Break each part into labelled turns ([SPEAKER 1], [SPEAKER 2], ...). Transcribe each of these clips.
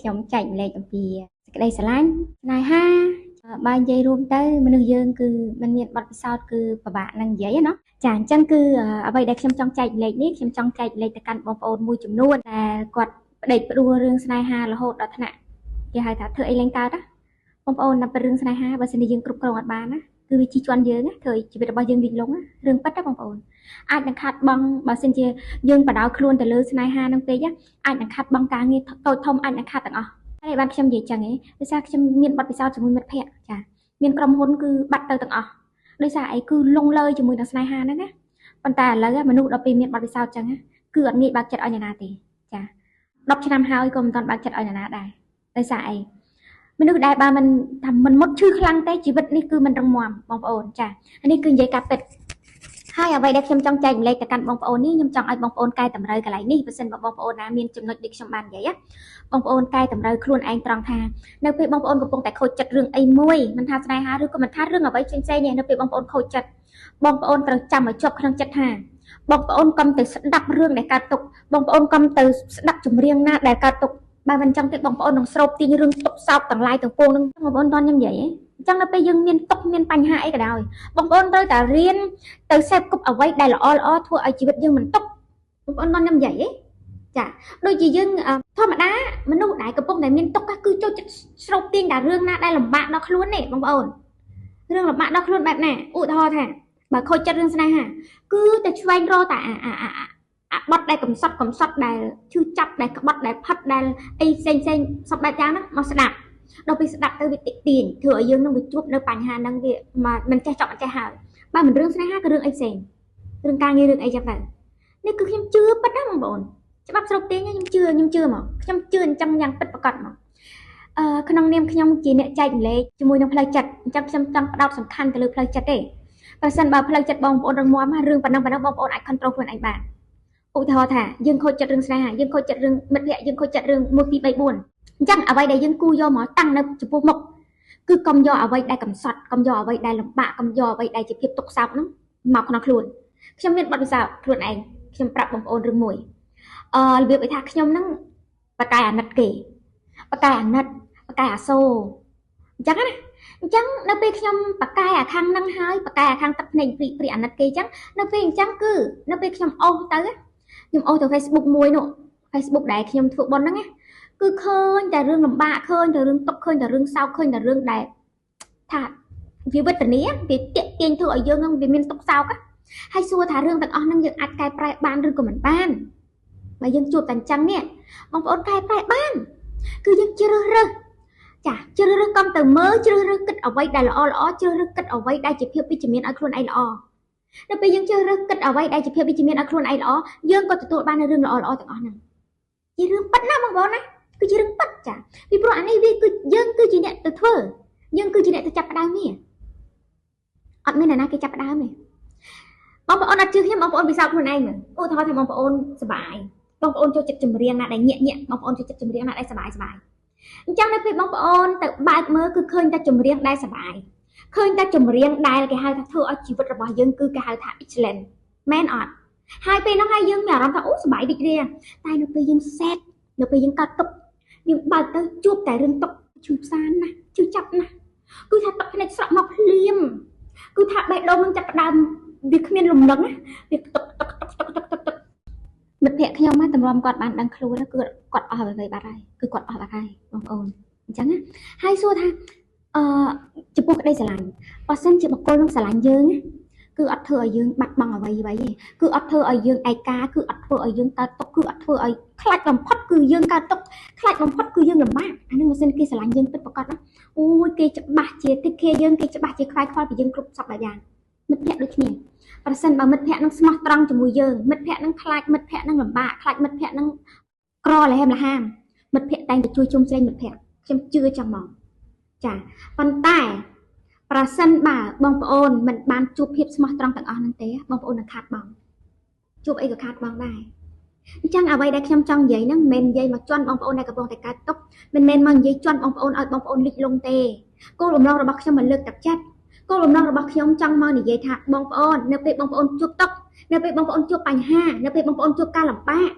[SPEAKER 1] ខ្ញុំចែកម្លែកអំពីសេចក្តីស្រឡាញ់ស្នេហាបើនិយាយរួមទៅមនុស្សយើងគឺมันមានបទពិសោធន៍គឺពិបាកនឹងនិយាយណាចាអញ្ចឹងគឺអ្វីដែលខ្ញុំចង់ចែកម្លែកនេះខ្ញុំចង់ចែកម្លែកទៅកាន់បងប្អូនមួយចំនួនដែលគាត់ប្តេជ្ញាផ្ដួលរឿងស្នេហារហូតដល់ថ្នាក់គេហៅថាធ្វើអីលេងកើតណាបងប្អូនដល់ពេលរឿងស្នេហាបើសិនជាយើងគ្រប់គ្រងអត់បានណាគឺវាជីជន់យើងធ្វើជីវិតរបស់យើងលិចលង់រឿងប៉ិតណាបងប្អូនអាចនឹងខាត់បងបើសិនជាយើងបដៅខ្លួនទៅលើស្នេហានឹងពេកអាចនឹងខាត់បងការងារតូចធំអាចនឹងខាត់ទាំងអស់ហើយបានខ្ញុំនិយាយចឹងឯងដោយសារខ្ញុំមានបទពិសោធន៍ជាមួយមិត្តភ័ក្តិចាមានក្រុមហ៊ុនគឺបាត់ទៅទាំងអស់ដោយសារអីគឺលងលើជាមួយនឹងស្នេហាហ្នឹងណាប៉ុន្តែឥឡូវមនុស្សដល់ពេលមានបទពិសោធន៍ចឹងគឺអត់ងាយបើកចិត្តឲ្យអ្នកណាទេចា10ឆ្នាំហើយក៏មិនទាន់បើកចិត្តឲ្យអ្នកណាដែរដោយសារអីមនុស្សដែលបើមិនថាមិនមុតឈឺខ្លាំងទេជីវិតនេះគឺមិនរឹងមាំបងប្អូនចានេះគឺនិយាយការពិតហើយអ្វីដែលខ្ញុំចង់ចែកម្លែកទៅកាន់បងប្អូននេះខ្ញុំចង់ឲ្យបងប្អូនកែតម្រូវកន្លែងនេះបើសិនបើបងប្អូនណាមានចំណុចដូចខ្ញុំបាននិយាយបងប្អូនកែតម្រូវខ្លួនឯងត្រង់ថានៅពេលបងប្អូនកំពុងតែខូចចិត្តរឿងអីមួយមិនថាស្នេហាឬក៏មិនថារឿងអ្វីផ្សេងៗទេនៅពេលបងប្អូនខូចចិត្តបងប្អូនត្រូវចាំឲ្យជាប់ក្នុងចិត្តថាបងប្អូនកុំទៅស្ដាប់រឿងដែលកើតទុកបងប្អូនកុំទៅស្ដាប់ចម្រៀងណាដែលកើតទុកបើមិនចឹងទេបងប្អូននឹងស្រូបទាញរឿងទុកសោកទាំងឡាយទាំងពួងនឹងបងប្អូនតន់ខ្ញុំនិយាយអញ្ចឹងនៅពេលយើងមានទុកមានបញ្ហាអីក៏ដោយបងប្អូនត្រូវតែរៀនទៅសេពគប់អ្វីដែលល្អល្អធ្វើឲ្យជីវិតយើងមិនទុកបងប្អូនតន់ខ្ញុំនិយាយចាដូចជាយើងធម្មតាមនុស្សដែលកំពុងតែមានទុកគឺចូលចិត្តស្រូបទាញតែរឿងណាដែលលំបាកដល់ខ្លួនទេបងប្អូនរឿងលំបាកដល់ខ្លួនបែបណាឧទាហរណ៍ថាបើខូចចិត្តរឿងស្នេហាគឺតែឆ្វែងរកតែបត់ដែលកំសត់ដែលឈឺចាប់ដែលក្បត់ដែលផាត់ដែលអីផ្សេងសពបែបយ៉ាងហ្នឹងមកស្ដាប់ដល់ពេលស្ដាប់ទៅវាតិចទាញធ្វើឲ្យយើងនឹងវាជួបនៅបញ្ហាហ្នឹងវាមិនចេះចប់មិនចេះហើយបើមិនរឿងស្នេហាក៏រឿងអីផ្សេងរឿងការងាររឿងអីចឹងទៅនេះគឺខ្ញុំជឿពិតណាបងប្អូនច្បាប់ស្រុកទាញខ្ញុំជឿមកខ្ញុំជឿអញ្ចឹងយ៉ាងពិតប្រាកដមកក្នុងនាមខ្ញុំជាអ្នកចែកម្លែកជាមួយនឹងផ្លូវចិត្តអញ្ចឹងខ្ញុំចង់ផ្ដោតសំខាន់ទៅលើផ្លូវចិត្តទេបើសិនបើផ្លូវចិត្តបងប្អូនរឹងមាំរឿងប៉ុណ្ណឹងបងប្អូនអាច control ខ្លួនឯងបានឧទាហរណ៍ថាយើងខូចចិត្តរឿងស្នេហាយើងខូចចិត្តរឿងមិត្តភក្តិយើងខូចចិត្តរឿង1 2 3 4អញ្ចឹងអ្វីដែលយើងគូយកមកតាំងនៅចំពោះមុខគឺកុំយកអ្វីដែលកំសត់កុំយកអ្វីដែលលំបាកកុំយកអ្វីដែលជាភាពទុក្ខសោកហ្នឹងមកក្នុងខ្លួនខ្ញុំមានបទពិសោធន៍ខ្លួនឯងខ្ញុំប្រាប់បងប្អូនរឿងមួយរបៀបឲ្យថាខ្ញុំហ្នឹងបកាយអាណិតគេបកាយអាណិតបកាយអាសូរអញ្ចឹងណាអញ្ចឹងនៅពេលខ្ញុំបកាយអាខាងហ្នឹងហើយបកាយអាខាងទឹកភ្នែកព្រីអាណិតគេអញ្ចឹងនៅពេលអញ្ចឹងគឺនៅពេលខ្ញុំអូសទៅខ្ញុំអូសទៅ Facebook មួយនោះ Facebook ដែលខ្ញុំធ្វើប៉ុនហ្នឹងគឺឃើញតែរឿងលំបាកឃើញតែរឿងទុកឃើញតែរឿងសោកឃើញតែរឿងដែលថាវាវេទនាវាតាក់ទាញធ្វើឲ្យយើងនឹងវាមានទុកសោកហើយសួរថារឿងទាំងអស់ហ្នឹងយើងអាចកែប្រែបានឬក៏មិនបានបើយើងជួបតែអញ្ចឹងនេះបងប្អូនកែប្រែបានគឺយើងជ្រើសរើសចាជ្រើសរើសកុំទៅមើលជ្រើសរើសគិតអ្វីដែលល្អជ្រើសរើសគិតអ្វីដែលជាភាពវិជ្ជមានឲ្យខ្លួនឯងល្អដល់ពេលយើងជ្រើសរើសគិតអ្វីដែលជាភាពវិជ្ជមានឲ្យខ្លួនឯងល្អយើងក៏ទទួលបានរឿងល្អទាំងអស់ហ្នឹងជារឿងប៉ិតណាបងប្អូនណាគឺជារឿងប៉ិតចាពីព្រោះអានេះវាគឺយើងគឺជាអ្នកទៅធ្វើយើងគឺជាអ្នកទៅចាប់ផ្ដើមនេះអត់មានអ្នកណាគេចាប់ផ្ដើមទេបងប្អូនអត់ជឿខ្ញុំបងប្អូនពិសោធន៍ខ្លួនឯងមើលឧទាហរណ៍ថាបងប្អូនសប្បាយបងប្អូនចូលចិត្តចម្រៀងណាដែលញាក់បងប្អូនចូលចិត្តចម្រៀងណាដែលសប្បាយអញ្ចឹងនៅពេលបងប្អូនទៅបើកមើលគឺឃើញតែចម្រៀងដែលសប្បាយឃើញតែចម្រៀងដែលគេហៅថាធ្វើឲ្យជីវិតរបស់យើងគឺគេហៅថា excellent មែនអត់ហើយពេលហ្នឹងហើយយើងមានអារម្មណ៍ថាអូសប្បាយរីករាយតែនៅពេលយើង sad នៅពេលយើងកើតទុកយើងបើកទៅជួបតែរឿងទុកឈឺផ្សាណាស់ឈឺចាប់ណាស់គឺថាទឹកភ្នែកស្រក់មកភ្លាមគឺថាបេះដូងនឹងចាប់ផ្ដើមវាគ្មានលំនឹងវាទុកមិត្តភក្តិខ្ញុំហ្នឹងតម្រាំគាត់បានដឹងខ្លួនគឺគាត់អស់អ្វីបាត់ហើយគឺគាត់អស់បាត់ហើយបងប្អូនអញ្ចឹងហើយសួរថាចំពោះក្តីស្រឡាញ់បើសិនជាបុគ្គលនឹងស្រឡាញ់យើងគឺអត់ធ្វើឲ្យយើងបាត់បង់អ្វីទេគឺអត់ធ្វើឲ្យយើងឯកាគឺអត់ធ្វើឲ្យយើងកើតទុកគឺអត់ធ្វើឲ្យខ្លាចបំផុតគឺយើងកើតទុកខ្លាចបំផុតគឺយើងលំបាកអានេះបើសិនគេស្រឡាញ់យើងពិតប្រាកដណាអូយគេច្បាស់ជាតិចគេយើងគេច្បាស់ជាខ្វាយខ្វល់ពីយើងគ្រប់សពបែបយ៉ាងមិត្តភក្តិដូចគ្នាប្រសិនបើមិត្តភក្តិនឹងស្មោះត្រង់ជាមួយយើងមិត្តភក្តិនឹងខ្លាចមិត្តភក្តិនឹងលំបាកខ្លាចមិត្តភក្តិនឹងក្រលហែមលហាមមិត្តភក្តិតែងតែជួយជុំជ្រែងមិត្តភក្តិខ្ញុំជឿចាំមកចាប៉ុន្តែប្រសិនបើបងប្អូនមិនបានជួបភាពស្មោះត្រង់ទាំងអស់ហ្នឹងទេបងប្អូននឹងខាតបង់ជួបអីក៏ខាតបង់ដែរអញ្ចឹងអ្វីដែលខ្ញុំចង់និយាយហ្នឹងមិនមែននិយាយមកជន់បងប្អូនដែលកំពុងតែកើតទុក្ខមិនមែនមកនិយាយជន់បងប្អូនឲ្យបងប្អូនលិចលង់ទេគោលបំណងរបស់ខ្ញុំមកលើកទឹកចិត្តគោលបំណងរបស់ខ្ញុំចង់មកនិយាយថាបងប្អូននៅពេលបងប្អូនជួបទុក្ខនៅពេលបងប្អូនជួបបញ្ហានៅពេលបងប្អូនជួបការលំបាក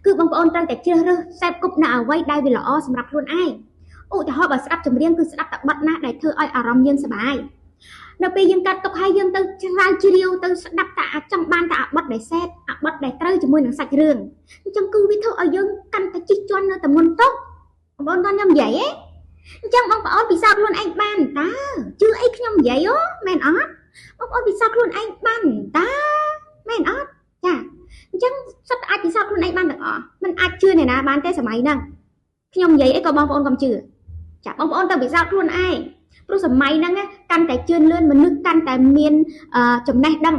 [SPEAKER 1] គឺបងប្អូនត្រូវតែជ្រើសរើសសេពគប់នៅអ្វីដែលវាល្អសម្រាប់ខ្លួនឯងឧទាហរណ៍បើស្ដាប់ចម្រៀងគឺស្ដាប់តែបទណាដែលធ្វើឲ្យអារម្មណ៍យើងសប្បាយនៅពេលយើងកាត់ទុកហើយយើងទៅស្រាវជ្រាវទៅស្ដាប់តែអាចង់បានតែអាបទដែលសេតអាបទដែលត្រូវជាមួយនឹងសាច់រឿងអញ្ចឹងគឺវាធ្វើឲ្យយើងកាន់តែជិះជាន់នៅតែមុនទៅបងប្អូនគាត់ខ្ញុំនិយាយអញ្ចឹងបងប្អូនពិសោធន៍ខ្លួនឯងបានតើជឿអីខ្ញុំនិយាយមែនអត់បងប្អូនពិសោធន៍ខ្លួនឯងបានតើមែនអត់ចាអញ្ចឹងសុទ្ធតែអាចពិសោធន៍ខ្លួនឯងបានទាំងអស់មិនអាចជឿអ្នកណាបានទេសម័យហ្នឹងខ្ញុំនិយាយអីក៏បងប្អូនកុំជឿចាបងប្អូនទៅពិសោធន៍ខ្លួនឯងព្រោះសម័យហ្នឹងកាន់តែជឿនលឿនមនុស្សកាន់តែមានចំណេះដឹង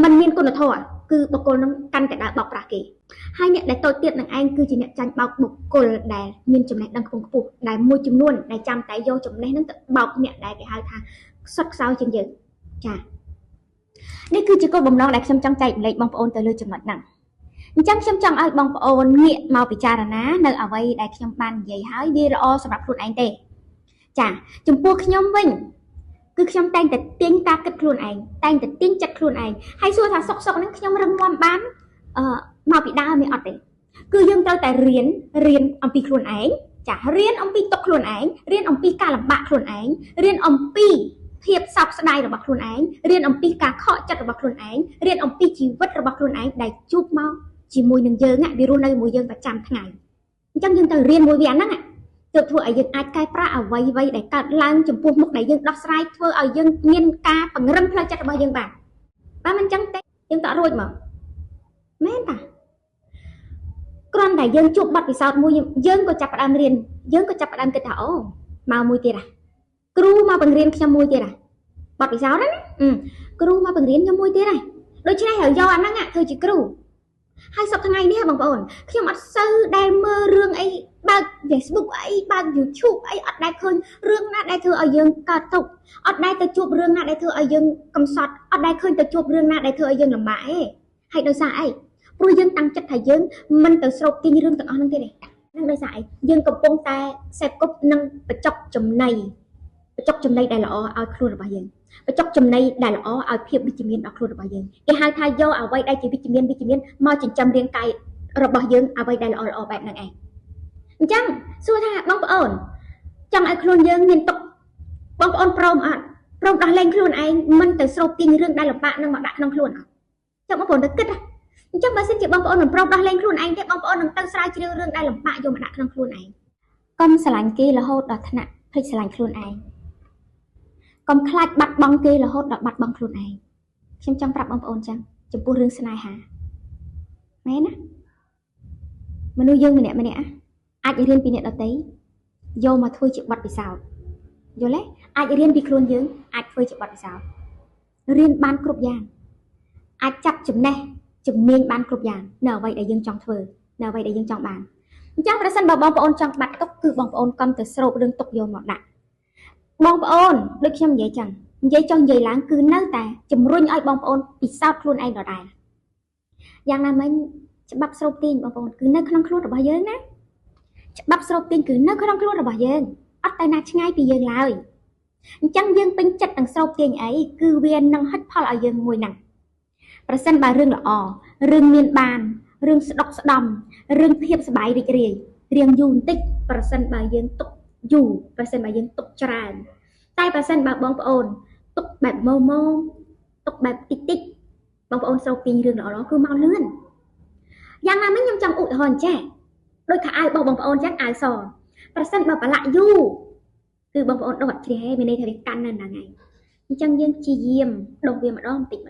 [SPEAKER 1] มันមានគុណធម៌គឺបុគ្គលនឹងកាន់តែដើរបោកប្រាស់គេហើយអ្នកដែលតូចទៀតនឹងឯងគឺជាអ្នកចាញ់បោកបុគ្គលដែលមានចំណេះដឹងខ្ពង់ខ្ពស់ដែលមួយចំនួនដែលចាំតែយកចំណេះហ្នឹងទៅបោកអ្នកដែលគេហៅថាសុទ្ធខ្សោយជាងយើងចានេះគឺជាគោលបំណងដែលខ្ញុំចង់ចែកម្លែកបងប្អូនទៅលើចំណុចហ្នឹងអញ្ចឹងខ្ញុំចង់ឲ្យបងប្អូនងាកមកពិចារណានៅអ្វីដែលខ្ញុំបាននិយាយហើយវាល្អសម្រាប់ខ្លួនឯងទេចាចំពោះខ្ញុំវិញគឺខ្ញុំតែងតែទាញការគិតខ្លួនឯងតែងតែទាញចិត្តខ្លួនឯងហើយសួរថាសុកហ្នឹងខ្ញុំរឹងមាំបានមកពីដើមមានអត់ទេគឺយើងត្រូវតែរៀនអំពីខ្លួនឯងចារៀនអំពីទុកខ្លួនឯងរៀនអំពីការលំបាកខ្លួនឯងរៀនអំពីភាពសោកស្ដាយរបស់ខ្លួនឯងរៀនអំពីការខកចិត្តរបស់ខ្លួនឯងរៀនអំពីជីវិតរបស់ខ្លួនឯងដែលជួបមកជាមួយនឹងយើងវារស់នៅជាមួយយើងប្រចាំថ្ងៃអញ្ចឹងយើងត្រូវរៀនមួយវាហ្នឹងទើបធ្វើឲ្យយើងអាចកែប្រែអ្វីដែលកើតឡើងចំពោះមុខដែលយើងដោះស្រាយធ្វើឲ្យយើងមានការពង្រឹងផ្លូវចិត្តរបស់យើងបានបើមិនអញ្ចឹងទេយើងតរួចមកមែនតាគ្រាន់តែយើងជួបបទពិសោធន៍មួយយើងក៏ចាប់ផ្ដើមរៀនយើងក៏ចាប់ផ្ដើមគិតថាអូមកមួយទៀតគ្រូមកបង្រៀនខ្ញុំមួយទៀតបទពិសោធន៍ណាគ្រូមកបង្រៀនខ្ញុំមួយទៀតហើយដូច្នេះហើយយកអាហ្នឹងធ្វើជាគ្រូហើយសប្តាហ៍ថ្ងៃនេះបងប្អូនខ្ញុំអត់សូវដែលមើលរឿងអីបើក Facebook អីបើក YouTube អីអត់ដែលឃើញរឿងណាដែលធ្វើឲ្យយើងកើតទុក្ខអត់ដែលទៅជួបរឿងណាដែលធ្វើឲ្យយើងកំសត់អត់ដែលឃើញទៅជួបរឿងណាដែលធ្វើឲ្យយើងលំបាកទេហើយដោយសារអីព្រោះយើងតាំងចិត្តថាយើងមិនទៅស្រូបទាញរឿងទាំងអស់ហ្នឹងទេហ្នឹងដោយសារអីយើងកំពុងតែសេពគប់នឹងបញ្ចុកចំណីដែលល្អឲ្យខ្លួនរបស់យើងបញ្ចុកចំណីដែលល្អឲ្យភាពវិជ្ជមានដល់ខ្លួនរបស់យើងគេហៅថាយកអ្វីដែលជាវិជ្ជមានមកចិញ្ចឹមរាងកាយរបស់យើងអ្វីដែលល្អបែបហ្នឹងឯងអញ្ចឹងសួរថាបងប្អូនចង់ឲ្យខ្លួនយើងមានទុកបងប្អូនព្រមអត់ព្រមដោះលែងខ្លួនឯងមិនទៅស្រូបទាញរឿងដែលលំបាកនឹងមកដាក់ក្នុងខ្លួនអត់ចាំបងប្អូនទៅគិតអញ្ចឹងបើសិនជាបងប្អូនមិនព្រមដោះលែងខ្លួនឯងទេបងប្អូននឹងទៅស្រាវជ្រាវរឿងដែលលំបាកយកមកដាក់ក្នុងខ្លួនឯងកុំស្រឡាញ់គេរហូតដល់ថ្នាក់ភ្លេចស្រឡាញ់ខ្លួនឯងកុំខ្លាចបាត់បង់គេរហូតដល់បាត់បង់ខ្លួនឯងខ្ញុំចង់ប្រាប់បងប្អូនចឹងចំពោះរឿងស្នេហាមែនណាមនុស្សយើងម្នាក់អាចរៀនពីអ្នកដទៃយកមកធ្វើជាបទពិសោធន៍យល់ទេអាចរៀនពីខ្លួនយើងអាចធ្វើជាបទពិសោធន៍រៀនបានគ្រប់យ៉ាងអាចចាប់ចំណេះជំនាញបានគ្រប់យ៉ាងនៅអ្វីដែលយើងចង់ធ្វើនៅអ្វីដែលយើងចង់បានអញ្ចឹងប្រសិនបើបងប្អូនចង់បាត់ទុកគឺបងប្អូនកុំទៅស្រូបរឿងទុកយកមកដាក់បងប្អូនដូចខ្ញុំនិយាយចឹងនិយាយចង់និយាយឡើងគឺនៅតែជំរុញឲ្យបងប្អូនពិសោធន៍ខ្លួនឯងដដែលយ៉ាងណាមិញច្បាប់ស្រូបទាញបងប្អូនគឺនៅក្នុងខ្លួនរបស់យើងណាច្បាប់ស្រូបទាញគឺនៅក្នុងខ្លួនរបស់យើងអត់ទៅណាឆ្ងាយពីយើងឡើយអញ្ចឹងយើងពេញចិត្តនឹងស្រូបទាញអីគឺវានឹងហិតផលឲ្យយើងមួយហ្នឹងប្រសិនបើរឿងល្អរឿងមានបានរឿងស្ដុកស្ដំរឿងភាពសប្បាយរីករាយរៀងយូរបន្តិចប្រសិនបើយើងទុកយូរប្រសិនបើយើងទុកច្រើនតែប្រសិនបើបងប្អូនទុកបែបម៉ូទុកបែបតិចបងប្អូនស្រូបទាញរឿងល្អគឺមកលឿនយ៉ាងណាមិញខ្ញុំចង់ឧទាហរណ៍ចេះដូចខោអាវរបស់បងប្អូនចឹងអាវសប្រសិនបើប្រឡាក់យូរគឺបងប្អូនដុសអត់ជ្រះទេមានន័យថាវាកាន់នៅហ្នឹងឯងអញ្ចឹងយើងព្យាយាមដុសវាម្ដងបន្តិច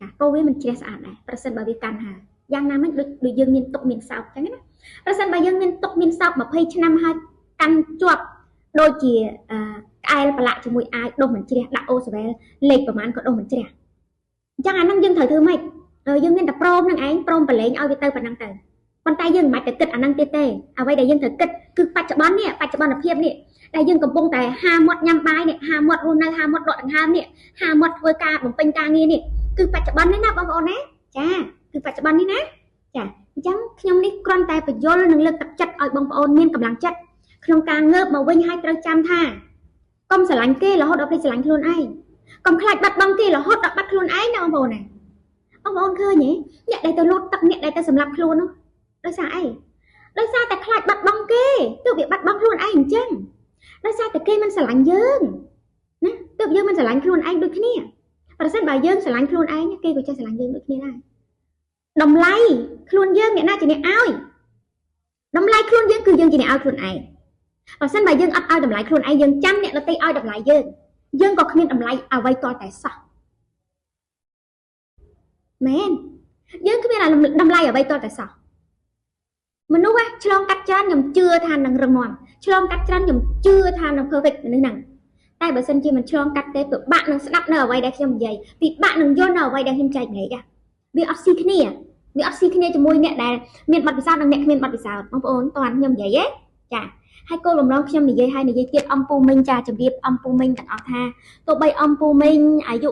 [SPEAKER 1] ចាក៏វាមិនជ្រះស្អាតដែរប្រសិនបើវាកាន់ហើយយ៉ាងណាមិញដូចយើងមានទុកមានសោកចឹងណាប្រសិនបើយើងមានទុកមានសោក20ឆ្នាំហើយកាន់ជាប់ដូចជាក្អែលប្រឡាក់ជាមួយអាវដុសមិនជ្រះដាក់អូសវែលលេខប្រហែលក៏ដុសមិនជ្រះអញ្ចឹងអាហ្នឹងយើងត្រូវធ្វើម៉េចយើងមានតែព្រមនឹងឯងព្រមប្រឡែងឲ្យវាទៅប៉ុណ្ណឹងទៅប៉ុន្តែយើងមិនបាច់ទៅគិតអាហ្នឹងទៀតទេអ្វីដែលយើងត្រូវគិតគឺបច្ចុប្បន្នភាពនេះដែលយើងកំពុងតែហាមាត់ញ៉ាំបាយនេះហាមាត់រស់នៅហាមាត់ដកដង្ហើមនេះហាមាត់ធ្វើការបំពេញការងារនេះគឺបច្ចុប្បន្ននេះណាបងប្អូនណាចាគឺបច្ចុប្បន្ននេះណាចាអញ្ចឹងខ្ញុំនេះគ្រាន់តែបញ្យល់និងលើកទឹកចិត្តឲ្យបងប្អូនមានកម្លាំងចិត្តក្នុងការងើបមកវិញហើយត្រូវចាំថាកុំស្រឡាញ់គេរហូតដល់ភ្លេចស្រឡាញ់ខ្លួនឯងកុំខ្លាចបាត់បង់គេរហូតដល់បាត់ខ្លួនឯងណាបងប្អូនណា ông ôn khơi nhỉ nhẹ đây tôi lột tắc nhẹ đây tôi sầm lặp luôn không đôi sao ấy đôi saoแต่ខ្លាចបាត់បង់គេទើបវាបាត់បង់ខ្លួនឯងអញ្ចឹងដោយសារតែគេមិនស្រឡាញ់យើងណាទើបយើងមិនស្រឡាញ់ខ្លួនឯងដូចគ្នាប្រសិនបើយើងស្រឡាញ់ខ្លួនឯងគេក៏ចេះស្រឡាញ់យើងដូចគ្នាដែរតម្លៃខ្លួនយើងអ្នកណាជាអ្នកឲ្យតម្លៃខ្លួនយើងគឺយើងជាអ្នកឲ្យខ្លួនឯងបើសិនបើយើងអត់ឲ្យតម្លៃខ្លួនឯងយើងចាំអ្នកដទៃឲ្យតម្លៃយើងក៏គ្មានតម្លៃអ្វីតតែសោះមែនយើងគ្មានតម្លៃអ្វីតតែសោះមនុស្សឆ្លងកាត់ច្រើនខ្ញុំជឿថានឹងរឹងមាំឆ្លងកាត់ច្រើនខ្ញុំជឿថានឹង perfect មនុស្សហ្នឹងតែបើសិនជាមិនឆ្លងកាត់ទេពិបាកនឹងស្ដាប់នៅអ្វីដែលខ្ញុំនិយាយពិបាកនឹងយល់នៅអ្វីដែលខ្ញុំចែកម្លែកវាអត់ស៊ីគ្នាជាមួយអ្នកដែលមានបទពិសោធន៍និងអ្នកគ្មានបទពិសោធន៍បងប្អូនតោះខ្ញុំនិយាយទេចាហើយគោលបំណងខ្ញុំនិយាយទៀតអំពូមីងចាជម្រាបអំពូមីងទាំងអស់ថាទោះបីអំពូមីងអាយុ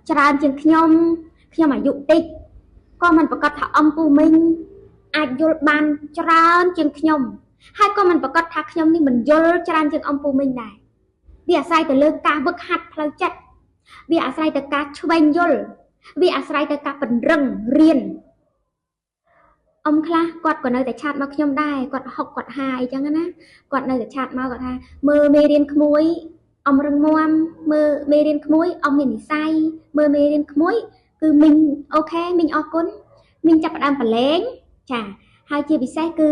[SPEAKER 1] ច្រើនជាងខ្ញុំអាយុតិចក៏មិនប្រកាសថាអំពូមីងអាចយល់បានច្រើនជាងខ្ញុំហើយក៏មិនប្រកាសថាខ្ញុំនេះមិនយល់ច្រើនជាងអំពូមីងដែរវាអាស្រ័យទៅលើការវឹកហាត់ផ្លូវចិត្តវាអាស្រ័យទៅការឆ្វេងយល់វាអាស្រ័យទៅការពង្រឹងរៀនអ៊ំខ្លះគាត់ក៏នៅតែឆាតមកខ្ញុំដែរគាត់ហុកគាត់ហាអីចឹងណាគាត់នៅតែឆាតមកគាត់ថាមើលមេរៀនក្មួយអ៊ំរឹងមាំមើលមេរៀនក្មួយអ៊ំមាននិស័យមើលមេរៀនក្មួយគឺមីងអូខេមីងអរគុណមីងចាប់ផ្ដើមប្រឡែងចាហើយជាពិសេសគឺ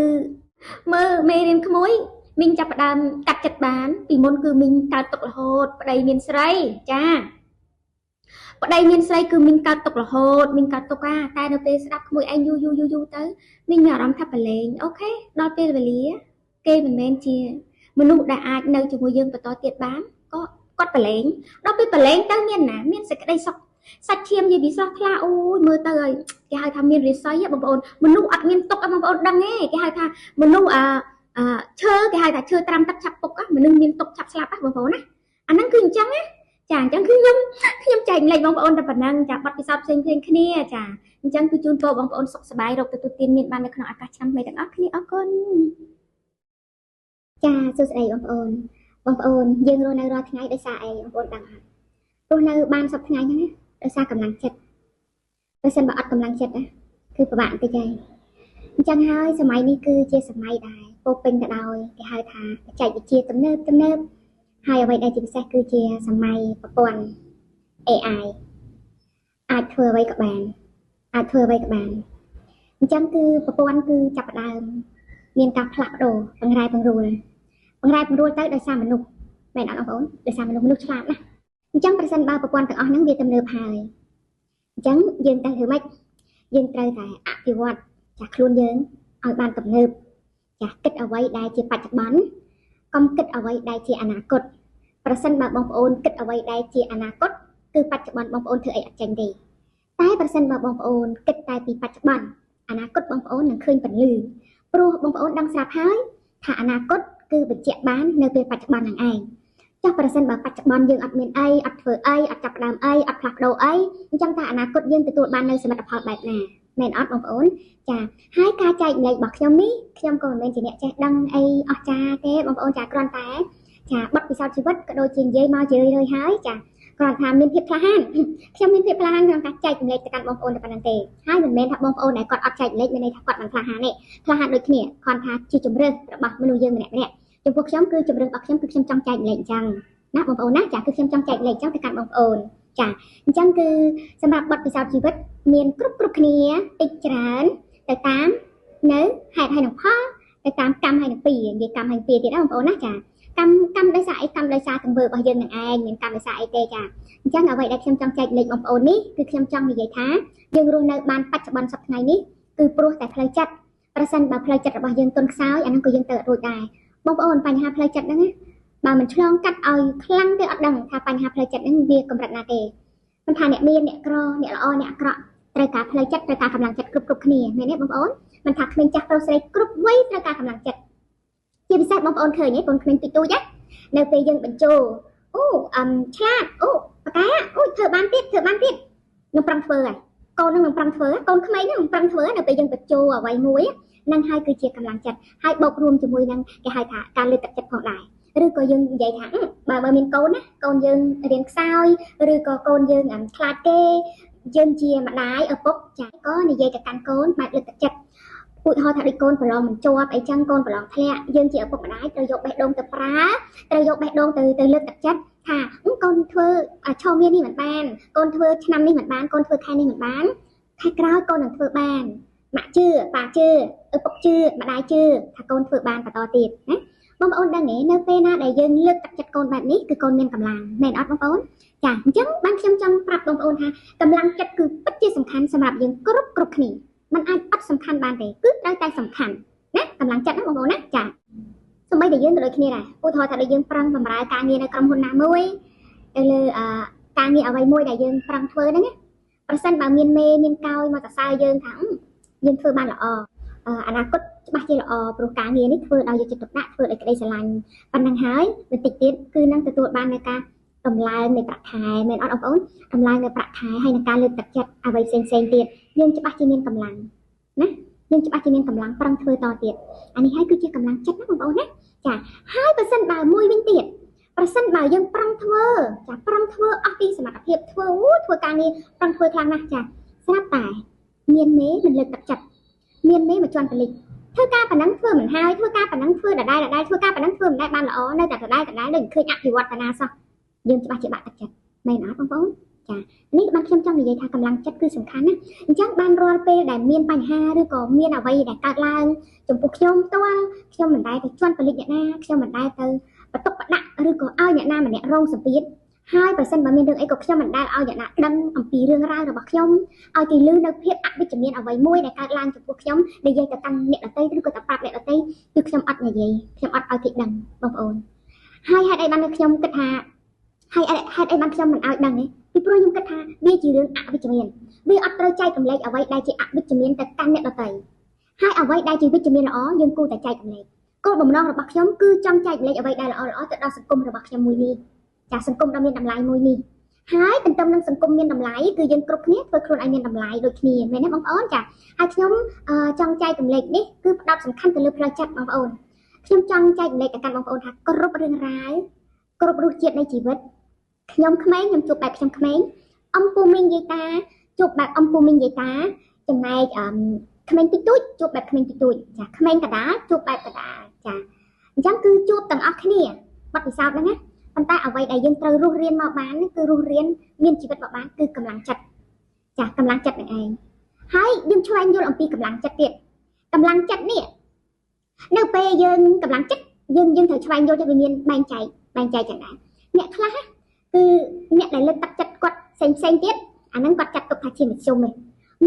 [SPEAKER 1] មើលមេរៀនក្មួយមីងចាប់ផ្ដើមកាត់ចិត្តបានពីមុនគឺមីងកើតទុករហូតប្តីមានស្រីចាប្តីមានស្រីគឺមីងកើតទុករហូតមីងកើតទុកតែនៅពេលស្ដាប់ក្មួយឯងយូរទៅមីងមានអារម្មណ៍ថាប្រឡែងអូខេដល់ពេលវេលាគេមិនមែនជាមនុស្សដែលអាចនៅជាមួយយើងបន្តទៀតបានក៏គាត់ប្រឡែងដល់ពេលប្រឡែងទៅមានណាមានសេចក្តីសុខសាច់ឈាមនិយាយពីស្រស់ថ្លាអូយមើលទៅហើយគេហៅថាមានរិស័យបងប្អូនមនុស្សអត់មានទុកបងប្អូនដឹងទេគេហៅថាមនុស្សឈើគេហៅថាឈើត្រាំទឹកឆាប់ពុកមនុស្សមានទុកឆាប់ស្លាប់បងប្អូនណាអាហ្នឹងគឺអញ្ចឹងណាចាអញ្ចឹងគឺខ្ញុំចែកម្លែកបងប្អូនតែប៉ុណ្ណឹងចាបាត់ពិសោធន៍ផ្សេងគ្នាចាអញ្ចឹងគឺជូនពរបងប្អូនសុខសប្បាយរកទទួលទានមានបាននៅក្នុងឱកាសឆ្នាំថ្មីទាំងអស់គ្នាអរគុណចាសួស្តីបងប្អូនយើងរស់នៅរាល់ថ្ងៃដោយសារអីបងប្អូនដឹងអត់រស់នៅបានសប្តាហ៍ថ្ងៃហ្នឹងដោយសារកម្លាំងចិត្តបើសិនបើអត់កម្លាំងចិត្តណាគឺពិបាកបន្តិចហើយអញ្ចឹងហើយសម័យនេះគឺជាសម័យដែលពោពេញទៅដោយគេហៅថាបច្ចេកវិទ្យាទំនើបហើយអ្វីដែលជាពិសេសគឺជាសម័យប្រព័ន្ធ AI អាចធ្វើអ្វីក៏បានអញ្ចឹងគឺប្រព័ន្ធគឺចាប់ផ្ដើមមានការផ្លាស់ប្ដូរបង្រែបង្រួលទៅដោយសារមនុស្សមែនអត់បងប្អូនដោយសារមនុស្សឆ្លាតណាអញ្ចឹងប្រសិនបើប្រព័ន្ធទាំងអស់ហ្នឹងវាទំនើបហើយអញ្ចឹងយើងត្រូវធ្វើម៉េចយើងត្រូវតែអភិវឌ្ឍចាស់ខ្លួនយើងឲ្យបានទំនើបចាគិតអ្វីដែលជាបច្ចុប្បន្នកុំគិតអ្វីដែលជាអនាគតប្រសិនបើបងប្អូនគិតអ្វីដែលជាអនាគតគឺបច្ចុប្បន្នបងប្អូនធ្វើអីអត់ចេញទេតែប្រសិនបើបងប្អូនគិតតែពីបច្ចុប្បន្នអនាគតបងប្អូននឹងឃើញពន្លឺព្រោះបងប្អូនដឹងស្រាប់ហើយថាអនាគតគឺបញ្ជាក់បាននៅពេលបច្ចុប្បន្នហ្នឹងឯងចាស់ប្រសិនបើបច្ចុប្បន្នយើងអត់មានអីអត់ធ្វើអីអត់ចាប់ផ្ដើមអីអត់ផ្លាស់ប្ដូរអីអញ្ចឹងថាអនាគតយើងទទួលបាននៅសមិទ្ធផលបែបណាមែនអត់បងប្អូនចាហើយការចែកម្លែករបស់ខ្ញុំនេះខ្ញុំក៏មិនមែនជាអ្នកចេះដឹងអីអស្ចារ្យទេបងប្អូនចាគ្រាន់តែចាបទពិសោធន៍ជីវិតក៏ដូចជានិយាយមកជារឿយៗហើយចាគ្រាន់ថាមានភាពក្លាហានខ្ញុំមានភាពក្លាហានក្នុងការចែកម្លែកទៅកាន់បងប្អូនតែប៉ុណ្្នឹងទេហើយមិនមែនថាបងប្អូនដែលគាត់អត់ចែកម្លែកមានន័យថាគាត់មិនក្លាហានទេក្លាហានដូចគ្នាគ្រាន់ថាជាជំរឿនរបស់មនុស្សយើងម្នាក់ចំពោះខ្ញុំគឺជំរឿនរបស់ខ្ញុំគឺខ្ញុំចង់ចែកម្លែកអញ្ចឹងណាបងប្អូនណាចាគឺខ្ញុំចង់ចែកម្លែកអញ្ចឹងទៅកាន់បងប្អូនចាអញ្ចឹងគឺសម្រាប់បទពិសោធន៍ជីវិតមានគ្រប់គ្នាតិចច្រើនទៅតាមនៅហេតុហើយនឹងផលទៅតាមកម្មហើយនឹងពីនិយាយកម្មហើយពីទៀតណាបងប្អូនណាចាកម្មដោយសារអីកម្មដោយសារទង្វើរបស់យើងនឹងឯងមានកម្មដោយសារអីទេចាអញ្ចឹងអ្វីដែលខ្ញុំចង់ចែកម្លែកបងប្អូននេះគឺខ្ញុំចង់និយាយថាយើងរស់នៅបានបច្ចុប្បន្នសប្តាហ៍ថ្ងៃនេះគឺព្រោះតែផ្លូវចិត្តប្រសិនបើផ្លូវចិត្តរបស់យើងទន់ខ្សោយអាហ្នឹងក៏យើងទៅរួចដែរបងប្អូនបញ្ហាផ្លូវចិត្តហ្នឹងណាបើមិនឆ្លងកាត់ឲ្យខ្លាំងទេអត់ដឹងថាបញ្ហាផ្លូវចិត្តហ្នឹងវាកម្រិតណាទេមិនថាអ្នកមានអ្នកក្រអ្នកល្អអ្នកអាក្រក់ត្រូវការផ្លូវចិត្តត្រូវការកម្លាំងចិត្តគ្រប់គ្នាមែនទេបងប្អូនមិនថាក្មេងចាស់ប្រុសស្រីគ្រប់វ័យត្រូវការកម្លាំងចិត្តជាពិសេសបងប្អូនឃើញទេបងក្មេងតិចតួចនៅពេលយើងបញ្ចូលអូឆ្លាតអូបកាអូធ្វើបានទៀតនឹងប្រឹងធ្វើហើយកូននឹងប្រឹងធ្វើកូនក្មេងនឹងប្រឹងធ្វើនៅពេលយើងបញ្ចូលអ្វីមួយនឹងហើយគឺជាកម្លាំងចិត្តហើយបូករួមជាមួយនឹងគេហៅថាការលើកទឹកចិត្តផងដែរឬក៏យើងនិយាយថាបើមានកូនណាកូនយើងរៀនខ្សោយឬក៏កូនយើងខ្លាចគេ
[SPEAKER 2] dương chia mà đái ở bốc chả có này dây cả căn côn bạn lực chặt cụ thọ thật đi côn phải lòng mình cho ấy chân côn phải lòng thẹ dương chia ở bốc mà đái từ dọc bẹt đông từ prá từ dọc bẹt đông từ lực chặt thà con thưa cho miên đi mình ban con thưa năm đi mình bán con thưa khai đi mình bán khai cáo con là thưa ban mà chưa bà chưa ở bốc chưa mà đái chưa thà con thưa ban và to tiệt nhé bông ôn đang nghĩ nơi pe na đại dương lực chặt con bạn níคือcon miên cầm làng mền ót bông ônចាអញ្ចឹងបានខ្ញុំចង់ប្រាប់បងប្អូនថាកម្លាំងចិត្តគឺពិតជាសំខាន់សម្រាប់យើងគ្រប់គ្នាมันអាចអត់សំខាន់បានទេគឺត្រូវតែសំខាន់ណាកម្លាំងចិត្តណាបងប្អូនណាចាសូម្បីតែយើងក៏ដូចគ្នាដែរឧទាហរណ៍ថាដូចយើងប្រឹងបម្រើការងារនៅក្រុមហ៊ុនណាមួយទៅលើការងារអ្វីមួយដែលយើងប្រឹងធ្វើហ្នឹងណាប្រសិនបើមានមេមានកោយមកសរសើរយើងថាយើងធ្វើបានល្អអនាគតច្បាស់ជាល្អព្រោះការងារនេះធ្វើដោយយកចិត្តទុកដាក់ធ្វើដោយក្តីស្រឡាញ់ប៉ុណ្ណឹងហើយបន្តិចទៀតគឺនឹងទទួលបាននៅការតម្លើងនៃប្រាក់ខែមែនអត់បងប្អូនតម្លើងនៃប្រាក់ខែហើយនឹងការលើកទឹកចិត្តអ្វីផ្សេងទៀតយើងច្បាស់ជាមានកម្លាំងណាយើងច្បាស់ជាមានកម្លាំងប្រឹងធ្វើតទៀតអានេះហើយគឺជាកម្លាំងចិត្តណាបងប្អូនណាចាហើយបើសិនបើមួយវិញទៀតប្រសិនបើយើងប្រឹងធ្វើចាប្រឹងធ្វើអស់ពីសមត្ថភាពធ្វើការងារប្រឹងធ្វើខ្លាំងណាស់ចាស្រាប់តែមានមេមិនលើកទឹកចិត្តមានមេមកជន់កលិចធ្វើការប៉ុណ្ណឹងធ្វើមិនហើយធ្វើការប៉ុណ្ណឹងធ្វើដដែលធ្វើការប៉ុណ្ណឹងធ្វើមិនដែលបានល្អនៅតែដដែលដូចឃើញអភិវឌ្ឍនាសោះយើងច្បាស់ជាបាក់ទឹកចិត្តមែនអត់បងប្អូនចានេះបានខ្ញុំចង់និយាយថាកម្លាំងចិត្តគឺសំខាន់ណាអញ្ចឹងបានរាល់ពេលដែលមានបញ្ហាឬក៏មានអ្វីដែលកើតឡើងចំពោះខ្ញុំផ្ទាល់ខ្ញុំមិនដែលទៅជន់កលិចអ្នកណាខ្ញុំមិនដែលទៅបន្ទុកបដាក់ឬក៏ឲ្យអ្នកណាម្នាក់រងសម្ពាធហើយបើសិនបើមានរឿងអីក៏ខ្ញុំមិនដែលឲ្យអ្នកណាដឹងអំពីរឿងរ៉ាវរបស់ខ្ញុំឲ្យគេឮនៅភាពអវិជ្ជមានអ្វីមួយដែលកើតឡើងចំពោះខ្ញុំនិយាយទៅកាន់អ្នកដទៃឬក៏ទៅប្រាប់អ្នកដទៃគឺខ្ញុំអត់និយាយខ្ញុំអត់ឲ្យគេដឹងបងប្អូនហើយហេតុអីបានខ្ញុំគិតថាហើយហេតុអីបានខ្ញុំមិនឲ្យដឹងទេពីព្រោះខ្ញុំគិតថាវាជារឿងអវិជ្ជមានវាអត់ត្រូវចែករំលែកអ្វីដែលជាអវិជ្ជមានទៅកាន់អ្នកដទៃហើយអ្វីដែលជាវិជ្ជមានល្អយើងគួរតែចែករំលែកគោលបំណងរបស់ខ្ញុំគឺចង់ចែករំលែកអ្វីដែលល្អទៅដល់សង្គមរបស់ខ្ញុំមួយនេះចាសង្គមដ៏មានតម្លៃមួយនេះហើយទន្ទឹមនឹងសង្គមមានតម្លៃគឺយើងគ្រប់គ្នាធ្វើខ្លួនឲ្យមានតម្លៃដូចគ្នាមែនទេបងប្អូនចាហើយខ្ញុំចង់ចែករំលែកនេះគឺផ្ដោតសំខាន់ទៅលើផ្លូវចិត្តបងប្អូនខ្ញុំចង់ចែករំលែកទៅកាន់បងប្អូនថាគ្រប់រឿងរ៉ាវគ្រប់រសជាតិនៃជីវិតខ្ញុំក្មេងខ្ញុំជួបបែបខ្ញុំក្មេងអំពូមីងយាយតាជួបបែបអំពូមីងយាយតាចំណែកក្មេងតិចតួចជួបបែបក្មេងតិចតួចចាក្មេងកដាលជួបបែបកដាលចាអញ្ចឹងគឺជួបទាំងអស់គ្នាបទពិសោធន៍ហ្នឹងណាប៉ុន្តែអ្វីដែលយើងត្រូវរស់រៀនមកបានគឺរស់រៀនមានជីវិតមកបានគឺកម្លាំងចិត្តចាកម្លាំងចិត្តនឹងឯងហើយយើងឆ្វែងយល់អំពីកម្លាំងចិត្តទៀតកម្លាំងចិត្តនេះនៅពេលយើងកម្លាំងចិត្តយើងត្រូវឆ្វែងយល់ទៅវាមានបែងចែកចឹងដែរអ្នកខ្លះគឺអ្នកដែលលើកទឹកចិត្តគាត់ផ្សេងទៀតអាហ្នឹងគាត់ចាត់ទុកថាជាមធ្យមឯង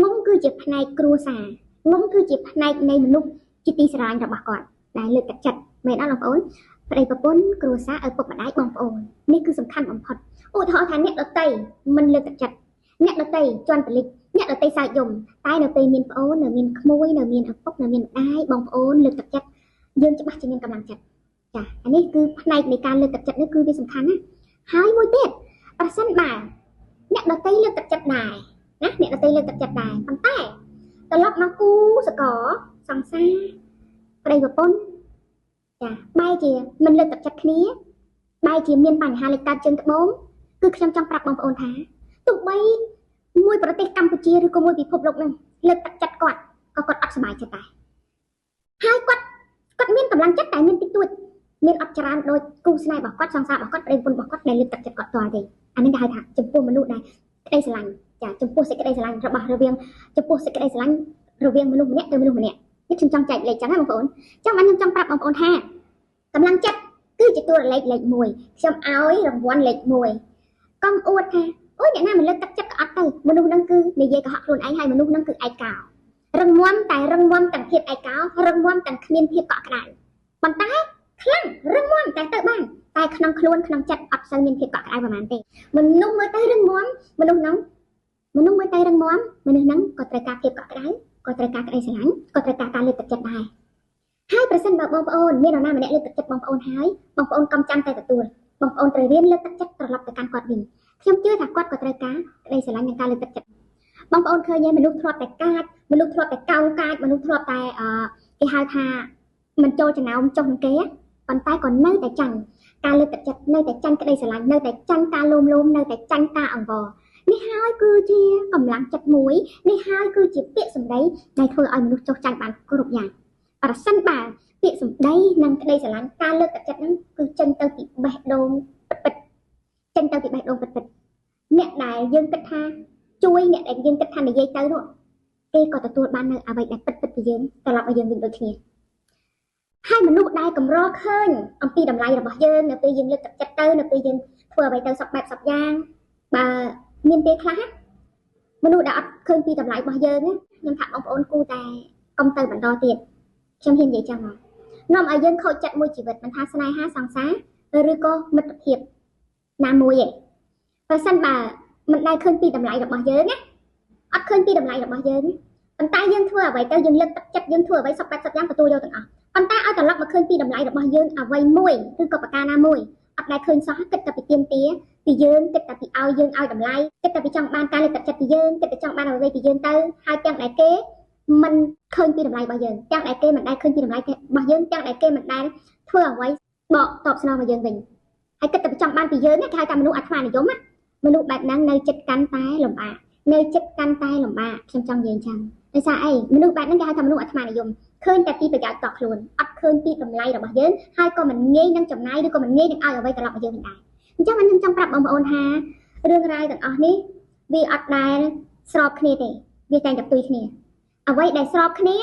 [SPEAKER 2] ងុំគឺជាផ្នែកគ្រួសារងុំគឺជាផ្នែកនៃមនុស្សជាទីស្រឡាញ់របស់គាត់ដែលលើកទឹកចិត្តមែនអត់បងប្អូនប្តីប្រពន្ធគ្រួសារឪពុកម្ដាយបងប្អូននេះគឺសំខាន់បំផុតឧទាហរណ៍ថាអ្នកដតីមិនលើកទឹកចិត្តអ្នកដតីជន់បលិចអ្នកដតីសើចយំតែនៅពេលមានប្អូននៅមានក្មួយនៅមានឪពុកនៅមានម្ដាយបងប្អូនលើកទឹកចិត្តយើងច្បាស់ជាមានកម្លាំងចិត្តចាអានេះគឺផ្នែកនៃការលើកទឹកចិត្តនេះគឺវាសំខាន់ណាហើយមួយទៀតប្រសិនបើអ្នកដតីលើកទឹកចិត្តដែរណាអ្នកដតីលើកទឹកចិត្តដែរប៉ុន្តែត្រឡប់មកគូសកលសង្សារប្តីប្រពន្ធចាបែរជាមិនលើកទឹកចិត្តគ្នាបែរជាមានបញ្ហាលេចកើតជើងត្បូងគឺខ្ញុំចង់ប្រាប់បងប្អូនថាទោះបីមួយប្រទេសកម្ពុជាឬក៏មួយពិភពលោកនឹងលើកទឹកចិត្តគាត់ក៏គាត់អត់សប្បាយចិត្តដែរហើយគាត់មានកម្លាំងចិត្តតែមានតិចតួចមានអត់ច្រើនដូចគូស្នេហ៍របស់គាត់សង្សាររបស់គាត់ប្តីប្រពន្ធរបស់គាត់ដែលលើកទឹកចិត្តគាត់តទេអានេះគេហៅថាចំពោះមនុស្សដែលក្តីស្រឡាញ់ចាចំពោះសេចក្តីស្រឡាញ់របស់រវាងចំពោះសេចក្តីស្រឡាញ់រវាងមនុស្សម្នាក់ទៅមនុស្សម្នាក់នេះខ្ញុំចង់ចែកលេខចឹងណាបងប្អូនចឹងបានខ្ញុំចង់ប្រាប់បងប្អូនថាកម្លាំងចិត្តគឺជាតួលេខ1ខ្ញុំឲ្យរង្វាន់លេខ1កុំអួតថាអូយអ្នកណាមិនលើកទឹកចិត្តក៏អត់ទៅមនុស្សហ្នឹងគឺនិយាយកុហកខ្លួនឯងហើយមនុស្សហ្នឹងគឺឯកោរឹងមាំទាំងភាពឯកោរឹងមាំទាំងគ្មានភាពកក់ក្ដៅប៉ុន្តែខ្លាំងរឹងមាំតែទៅបានតែក្នុងខ្លួនក្នុងចិត្តអត់សូវមានភាពកក់ក្ដៅប្រហែលទេមនុស្សមើលទៅរឹងមាំមនុស្សមើលទៅរឹងមាំមនុស្សហ្នឹងក៏ត្រូវការភាពកក់ក្ដៅក៏ត្រូវការក្តីស្រឡាញ់ក៏ត្រូវការការលើកទឹកចិត្តដែរហើយប្រសិនបើបងប្អូនមាននរណាម្នាក់លើកទឹកចិត្តបងប្អូនហើយបងប្អូនកុំចាំតែទទួលបងប្អូនត្រូវរៀនលើកទឹកចិត្តត្រឡប់ទៅកាន់គាត់វិញខ្ញុំជឿថាគាត់ក៏ត្រូវការក្តីស្រឡាញ់និងការលើកទឹកចិត្តបងប្អូនឃើញទេមនុស្សធ្លាប់តែកាចមនុស្សធ្លាប់តែកោងកាចមនុស្សធ្លាប់តែគេហៅថាមិនចូលចំណោមចុះនឹងគេប៉ុន្តែក៏នៅតែចាញ់ការលើកទឹកចិត្តនៅតែចាញ់ក្តីស្រឡាញ់នៅតែចាញ់ការលោមនៅតែចាញ់ការអង្វរនេះ នេះហើយគឺជាកម្លាំងចិត្តមួយនេះហើយគឺជាពាក្យសម្ដីដែលធ្វើឲ្យមនុស្សចុះចាញ់បានគ្រប់យ៉ាងប្រសិនបើពាក្យសម្ដីនិងក្តីស្រឡាញ់ការលើកទឹកចិត្តហ្នឹងគឺចេញទៅពីបេះដូងពិតៗចេញទៅពីបេះដូងពិតៗអ្នកដែលយើងគិតថាជួយអ្នកដែលយើងគិតថានិយាយទៅនោះគេក៏ទទួលបាននៅអ្វីដែលពិតៗពីយើងត្រឡប់មកយើងវិញដូចគ្នាហើយមនុស្សដែលកម្រឃើញអំពីតម្លៃរបស់យើងនៅពេលយើងលើកទឹកចិត្តទៅនៅពេលយើងធ្វើអ្វីទៅសពបែបសពយ៉ាងបើមានពេលខ្លះមនុស្សដែលអត់ឃើញពីតម្លៃរបស់យើងខ្ញុំថាបងប្អូនគូតែកុំទៅបន្តទៀតខ្ញុំហ៊ាននិយាយចឹងមកនាំឲ្យយើងខូចចិត្តមួយជីវិតមិនថាស្នេហាសង្សារឬក៏មិត្តភាពណាមួយឯងប្រសិនបើមិនដែលឃើញពីតម្លៃរបស់យើងណាអត់ឃើញពីតម្លៃរបស់យើងប៉ុន្តែយើងធ្វើអ្វីទៅយើងលើកទឹកចិត្តយើងធ្វើអ្វីសពបែបសពយ៉ាងទទួលយកទាំងអស់ប៉ុន្តែឲ្យត្រឡប់មកឃើញពីតម្លៃរបស់យើងអ្វីមួយឬក៏ប្រការណាមួយអត់ដែលឃើញសោះគិតតែពីទៀមទាពីយើងគិតតែពីឲ្យយើងឲ្យតម្លៃគិតតែពីចង់បានការលើកទឹកចិត្តពីយើងគិតតែចង់បានអ្វីពីយើងទៅហើយទាំងដែលគេមិនឃើញពីតម្លៃរបស់យើងទាំងដែលគេមិនដែលឃើញពីតម្លៃរបស់យើងទាំងដែលគេមិនដែលធ្វើអ្វីបកតបស្នងមកយើងវិញហើយគិតតែពីចង់បានពីយើងគេហៅថាមនុស្សអាត្មានិយមមនុស្សបែបហ្នឹងនៅចិត្តកាន់តែលំបាកនៅចិត្តកាន់តែលំបាកខ្ញុំចង់និយាយចឹងដោយសារអីមនុស្សបែបហ្នឹងគេហៅថាមនុស្សអាត្មានិយមឃើញតែពីប្រយោជន៍តខ្លួនអត់ឃើញពីតម្លៃរបស់យើងហើយក៏មិនងាយនឹងចំណាយឬក៏មិនងាយនឹងឲ្យអ្វីត្រឡប់មកយើងវិញដែរអញ្ចឹងខ្ញុំចង់ប្រាប់បងប្អូនថារឿងរ៉ាវទាំងអស់នេះវាអត់ដែលស្របគ្នាទេវាតែងតែផ្ទុយគ្នាអ្វីដែលស្របគ្នា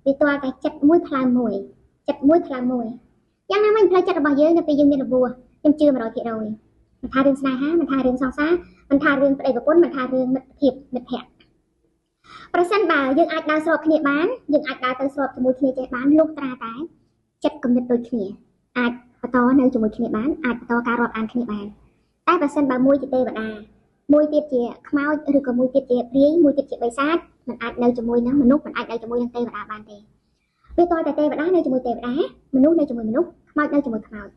[SPEAKER 2] វាទាល់តែចិត្តមួយផ្លើមមួយចិត្តមួយផ្លើមមួយយ៉ាងណាមិញផ្លូវចិត្តរបស់យើងនៅពេលយើងមានរបួសខ្ញុំជឿ 100% មិនថារឿងស្នេហាមិនថារឿងសង្សារមិនថារឿងប្តីប្រពន្ធមិនថារឿងមិត្តភាពមិត្តភក្តិប្រសិនបើយើងអាចដើរស្របគ្នាបានយើងអាចដើរទៅស្របជាមួយគ្នាចេះបានលុះត្រាតែចិត្តគំនិតដូចគ្នាអាចបន្តនៅជាមួយគ្នាបានអាចបន្តការរាប់អានគ្នាបានតែប្រសិនបើមួយជាទេវតាមួយទៀតជាខ្មោចឬក៏មួយទៀតជាព្រាយមួយទៀតជាបិសាចមិនអាចនៅជាមួយនឹងមនុស្សមិនអាចនៅជាមួយនឹងទេវតាបានទេវាតើតែទេវតានៅជាមួយទេវតាមនុស្សនៅជាមួយមនុស្សខ្មោចនៅជាមួយខ្មោច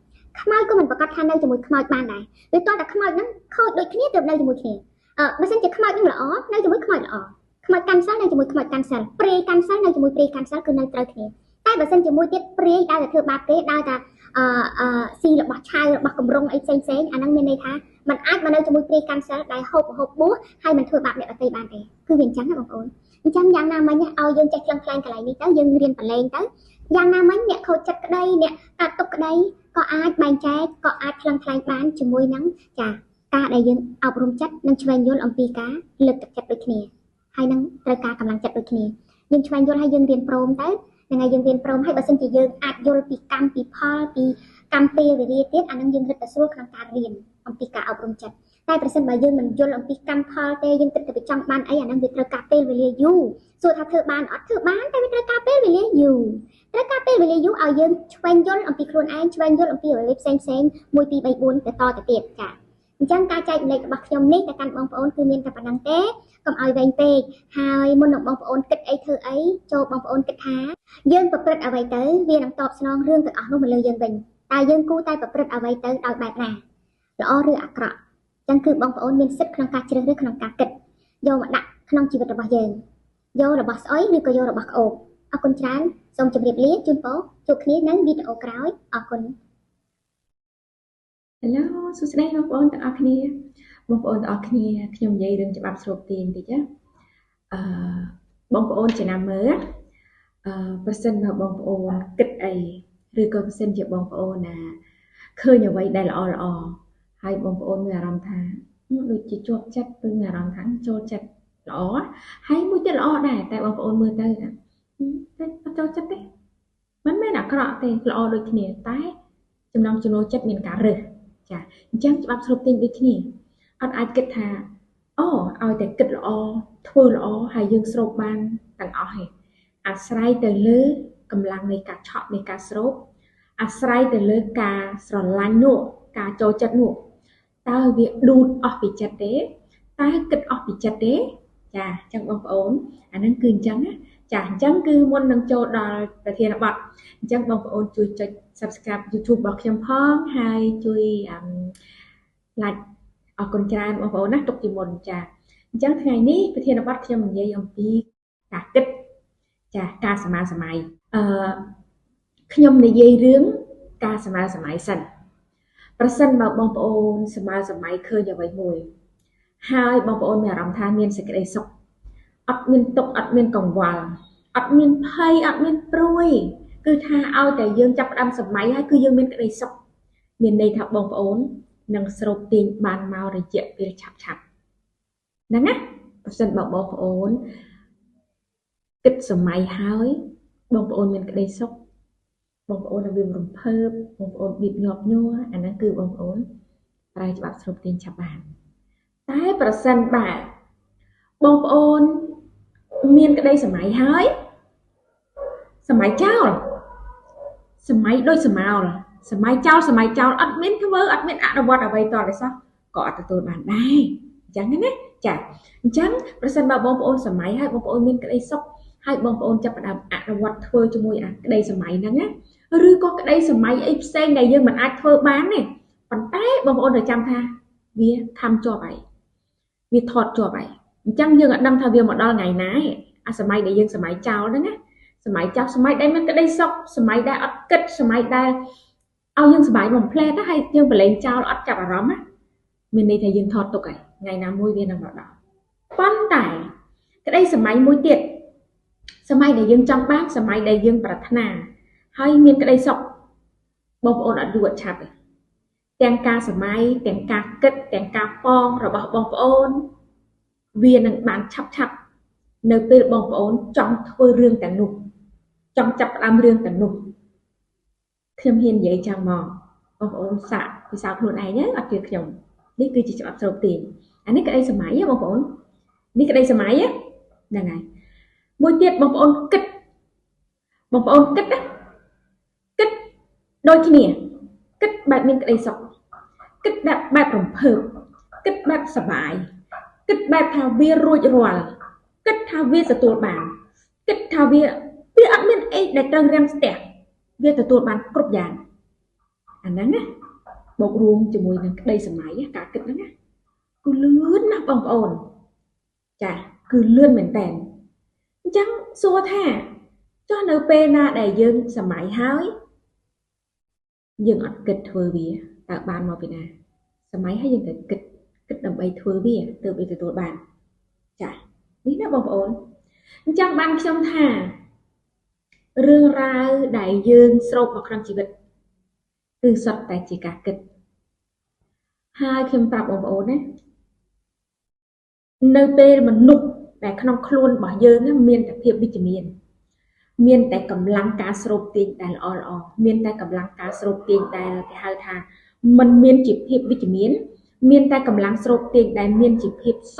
[SPEAKER 2] ខ្មោចក៏មិនប្រកាសថានៅជាមួយខ្មោចបានដែរវាតើតែខ្មោចហ្នឹងខូចដូចគ្នាទើបនៅជាមួយគ្នាបើមិនជាខ្មោចហ្នឹងល្អនៅជាមួយខ្មោចល្អខ្មោចកាន់សិលនៅជាមួយខ្មោចកាន់សិលព្រាយកាន់សិលនៅជាមួយព្រាយកាន់សិលគឺនៅត្រូវគ្នាតែបើមិនជាមួយទៀតព្រាយដើរតែធ្វើបាបគេដើរតែស៊ីរបស់ឆៅរបស់កំរុងអីផ្សេងអាហ្នឹងមានន័យថាมันអាចមកនៅជាមួយព្រាយកាន់សិលដែលហូបបួសហើយមិនធ្វើបាបអ្នកដទៃបានទេគឺវាអញ្ចឹងណាបងប្អូនអញ្ចឹងយ៉ាងណាមិញឲ្យយើងចេះខ្លឹងខ្លែងកន្លែងនេះទៅយើងរៀនបលែងទៅយ៉ាងណាមិញអ្នកខូចចិត្តក្តីអ្នកកាត់ទុកក្តីក៏អាចបែងចែកក៏អាចខ្លឹងខ្លែងបានជាមួយនឹងចាការដែលយើងអប់រំចិត្តនិងឆ្វេងយល់អំពីការលើកទឹកចិត្តដូចគ្នាហើយនឹងត្រូវការកម្លាំងចិត្តដូចគ្នាយើងឆ្វេងយល់ហើយយើងរៀនព្រមទៅថ្ងៃយើងរៀនព្រមហើយបើសិនជាយើងអាចយល់ពីកម្មពីផលពីកម្មពេលវេលាទៀតអានឹងយើងរឹតតែស្រួលក្នុងការរៀនអំពីការអប់រំចិត្តតែប្រសិនបើយើងមិនយល់អំពីកម្មផលទេយើងគិតតែចង់បានអីអានឹងវាត្រូវការពេលវេលាយូរសួរថាធ្វើបានអត់ធ្វើបានតែវាត្រូវការពេលវេលាយូរត្រូវការពេលវេលាយូរឲ្យយើងឆ្វេងយល់អំពីខ្លួនឯងឆ្វេងយល់អំពីអ្វីផ្សេង1 2 3 4ទៅតទៅទៀតចាអញ្ចឹងការចែកម្លែករបស់ខ្ញុំនេះទៅកាន់បងប្អូនគឺមានតែប៉ុណ្្នឹងទេកុំឲ្យវែងពេកហើយមុននឹងបងប្អូនគិតអីធ្វើអីចូលបងប្អូនគិតថាយើងប្រព្រឹត្តអ្វីទៅវានឹងតបស្នងរឿងទាំងអស់នោះមកលើយើងវិញតែយើងគួរតែប្រព្រឹត្តអ្វីទៅដោយបែបណាល្អឬអាក្រក់អញ្ចឹងគឺបងប្អូនមានសិទ្ធិក្នុងការជ្រើសរើសក្នុងការគិតយកមកដាក់ក្នុងជីវិតរបស់យើងយករបស់ស្អុយឬក៏យករបស់ក្អូបអរគុណច្រើនសូមជម្រាបលាជូនពរជួបគ្នានៅវីដេអូក្រោយអរគុណ
[SPEAKER 3] Hello សួស្តីបងប្អូនទាំងអស់គ្នាខ្ញុំនិយាយរឿងច្បាប់ស្រូបទាញតិចណាបងប្អូនចំណាំមើលប្រសិនបើបងប្អូនគិតអីឬក៏ប្រសិនជាបងប្អូនណាឃើញអ្វីដែលល្អហើយបងប្អូនមានអារម្មណ៍ថាដូចជាជាប់ចិត្តឬមានអារម្មណ៍ថាចូលចិត្តល្អហើយមួយទៀតល្អដែរតែបងប្អូនមើលទៅតែអត់ចូលចិត្តទេមិនមែនអាក្រក់ទេល្អដូចគ្នាតែចំណង់ចំណូលចិត្តមានការរើសចាអញ្ចឹងច្បាប់ស្រូបទាញដូចគ្នាអត់អាចគិតថាអូឲ្យតែគិតល្អធ្វើល្អហើយយើងស្រូបបានទាំងអស់ទេអាស្រ័យទៅលើកម្លាំងនៃការឆក់នៃការស្រូបអាស្រ័យទៅលើការស្រឡាញ់នោះការចូលចិត្តនោះតើវាដួតអស់ពីចិត្តទេតើគិតអស់ពីចិត្តទេចាអញ្ចឹងបងប្អូនអាហ្នឹងគឺអញ្ចឹងណាចាអញ្ចឹងគឺមុននឹងចូលដល់ប្រធានបទអញ្ចឹងបងប្អូនជួយចុច Subscribe YouTube របស់ខ្ញុំផងហើយជួយ like អរគុណច្រើនបងប្អូនណាទុកជាមុនចាអញ្ចឹងថ្ងៃនេះប្រធានបទខ្ញុំនិយាយអំពីការគិតចាការសមាសម័យខ្ញុំនិយាយរឿងការសមាសម័យសិនប្រសិនបើបងប្អូនសមាសម័យឃើញអ្វីមួយ ហើយបងប្អូនមានអារម្មណ៍ថាមានសេចក្តីសុខអត់មានទុក្ខអត់មានកង្វល់អត់មានភ័យអត់មានព្រួយគឺថាឲ្យតែយើងចាប់ផ្ដើមសម័យហើយគឺយើងមានក្តីសុខមានន័យថាបងប្អូននឹងស្រូបទាញបានមករយៈពេលឆាប់ហ្នឹងណាបើសិនបើបងប្អូនគិតសម័យហើយបងប្អូនមានក្តីសុខបងប្អូននឹងមានរំភើបបងប្អូនបៀបញាប់ញ័រអាហ្នឹងគឺបងប្អូនប្រើច្បាប់ស្រូបទាញឆាប់បានតែប្រសិនបើបងប្អូនមានក្តីសម័យហើយសម័យចោលសម័យដូចសមោលសម័យចោលអត់មានធ្វើអត់មានអនុវត្តអ្វីតតែសោះក៏អត់ទទួលបានដែរអញ្ចឹងណាចាអញ្ចឹងប្រសិនបើបងប្អូនសម័យហើយបងប្អូនមានក្តីសុខហើយបងប្អូនចាប់ផ្ដើមអនុវត្តធ្វើជាមួយអាក្តីសម័យហ្នឹងណាឬក៏ក្តីសម័យអីផ្សេងដែលយើងមិនអាចធ្វើបានទេប៉ុន្តែបងប្អូនត្រូវចាំថាវាខំជាប់ហើយវាថត់ជាប់ហើយអញ្ចឹងយើងអត់ដឹងថាវាមកដល់ថ្ងៃណាទេអាសម័យដែលយើងសម័យចោលហ្នឹងណាសម័យចោលសម័យដែលមានក្តីសុខសម័យដែលអត់គិតសម័យដែលឲ្យយើងសុបាយបំផ្លែតហើយយើងប្រឡែងចោលអត់ចាប់អារម្មណ៍ណាមានន័យថាយើងថត់ទុកហើយថ្ងៃណាមួយវានឹងមកដល់ប៉ុន្តែក្តីសម័យមួយទៀតសម័យដែលយើងចង់បានសម័យដែលយើងប្រាថ្នាហើយមានក្តីសុខបងប្អូនអត់យូរអត់ឆាប់ទេទាំងការសម័យទាំងការគិតទាំងការប៉ងរបស់បងប្អូនវានឹងបានឆាប់នៅពេលបងប្អូនចង់ធ្វើរឿងទាំងនោះចង់ចាប់ផ្ដើមរឿងទាំងនោះខ្ញុំហ៊ាននិយាយចាំមកបងប្អូនសាកពិសោធន៍ខ្លួនឯងអត់ជឿខ្ញុំនេះគឺជាច្បាប់ស្រូបទាញអានេះក្តីសម័យបងប្អូននេះក្តីសម័យហ្នឹងហើយមួយទៀតបងប្អូនគិតគិតដូចគ្នាគិតបែបមានក្តីសុខគិតបែបរំភើបគិតបែបសប្បាយគិតបែបថាវារួចរាល់គិតថាវាទទួលបានគិតថាវាអត់មានអីដែលត្រូវរាំងស្ទះវាទទួលបានគ្រប់យ៉ាងអាហ្នឹងណាបូករួមជាមួយនឹងក្តីសម័យការគិតហ្នឹងណាគឺលឿនណាស់បងប្អូនចាគឺលឿនមែនតើអញ្ចឹងសួរថាចុះនៅពេលណាដែលយើងសម័យហើយយើងអត់គិតធ្វើវាតើបានមកពីណាសម័យហើយយើងត្រូវគិតដើម្បីធ្វើវាទើបវាទទួលបានចានេះណាបងប្អូនអញ្ចឹងបានខ្ញុំថារឿងរ៉ាវដែលយើងស្រូបមកក្នុងជីវិតគឺសុទ្ធតែជាការគិតហើយខ្ញុំប្រាប់បងប្អូនណានៅពេលមនុស្សដែលក្នុងខ្លួនរបស់យើងមានតែភាពវិជ្ជមានមានតែកម្លាំងការស្រូបទាញដែលល្អមានតែកម្លាំងការស្រូបទាញដែលគេហៅថាมันមានជាភាពវិជ្ជមានតែកម្លាំងស្រូបទាញដែលមានជាភាពស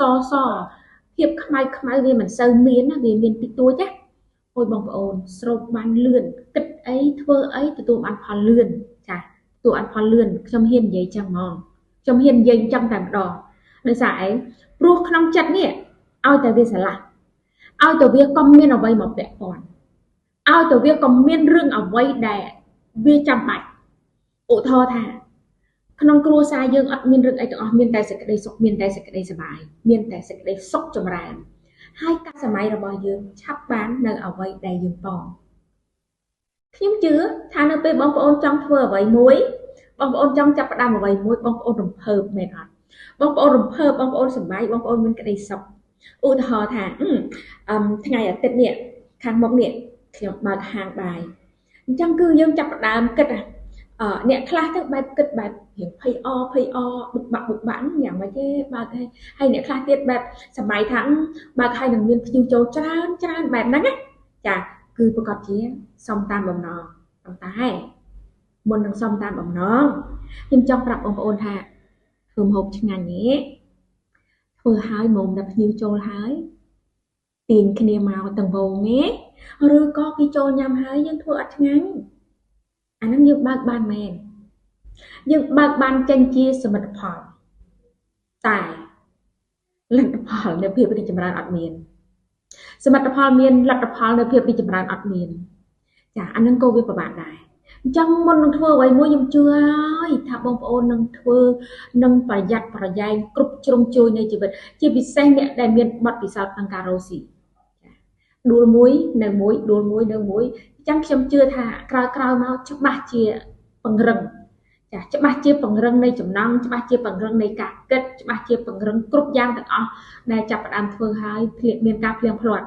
[SPEAKER 3] ភាពខ្មៅវាមិនសូវមានណាវាមានតិចតួចណាអូយបងប្អូនស្រូបបានលឿនគិតអីធ្វើអីទទួលបានផលលឿនចាទទួលបានផលលឿនខ្ញុំហ៊ាននិយាយចឹងហ្មងខ្ញុំហ៊ាននិយាយចឹងតែម្ដងដោយសារអីព្រោះក្នុងចិត្តនេះឲ្យតែវាស្រឡះឲ្យតែវាកុំមានអ្វីមកពាក់ព័ន្ធឲ្យតែវាកុំមានរឿងអ្វីដែលវាចាំបាច់ឧទាហរណ៍ថាក្នុងគ្រួសារយើងអត់មានរឿងអីទាំងអស់មានតែសេចក្តីសុខមានតែសេចក្តីសប្បាយមានតែសេចក្តីសុខចម្រើនហើយការសម័យរបស់យើងឆាប់បាននៅអ្វីដែលយើងបងខ្ញុំជឿថានៅពេលបងប្អូនចង់ធ្វើអ្វីមួយបងប្អូនចង់ចាប់ផ្ដើមអ្វីមួយបងប្អូនរំភើបមែនអត់បងប្អូនរំភើបបងប្អូនសប្បាយបងប្អូនមានក្តីសុខឧទាហរណ៍ថាថ្ងៃអាទិត្យនេះខាងមុខនេះខ្ញុំបើកហាងបាយអញ្ចឹងគឺយើងចាប់ផ្ដើមគិតអ្នកខ្លះទៅបែបគិតបែបរៀងភ័យបុកបាក់យ៉ាងម៉េចទេបើកហើយអ្នកខ្លះទៀតបែបសម័យថាបើកហើយនឹងមានភ្ញៀវចូលច្រើនបែបហ្នឹងណាចាគឺប្រកាសជាសំតាមបំណងប៉ុន្តែមុននឹងសំតាមបំណងខ្ញុំចង់ប្រាប់បងប្អូនថាធ្វើម្ហូបឆ្ងាញ់ទេធ្វើហើយមកដល់ភ្ញៀវចូលហើយទាញគ្នាមកទាំងវងទេឬក៏គេចូលញ៉ាំហើយយើងធ្វើអត់ឆ្ងាញ់អាហ្នឹងយើងបើកបានមែនយើងបើកបានចេញជាសមិទ្ធផលតែលទ្ធផលនៅភាពរីកចម្រើនអត់មានសមិទ្ធផលមានលទ្ធផលនៅភាពរីកចម្រើនអត់មានចាអាហ្នឹងក៏វាពិបាកដែរអញ្ចឹងមុននឹងធ្វើអ្វីមួយខ្ញុំជឿហើយថាបងប្អូននឹងធ្វើនឹងប្រយ័ត្នប្រយែងគ្រប់ជ្រុងជ្រោយនៃជីវិតជាពិសេសអ្នកដែលមានបទពិសោធន៍ក្នុងការរស់ស៊ីដួលមួយនៅមួយអញ្ចឹងខ្ញុំជឿថាក្រោយមកច្បាស់ជាពង្រឹង ចាច្បាស់ជាពង្រឹងនៃចំណងច្បាស់ជាពង្រឹងនៃការគិតច្បាស់ជាពង្រឹងគ្រប់យ៉ាងទាំងអស់ដែលចាប់ផ្ដើមធ្វើឲ្យមានការភ្លៀងភ្លាត់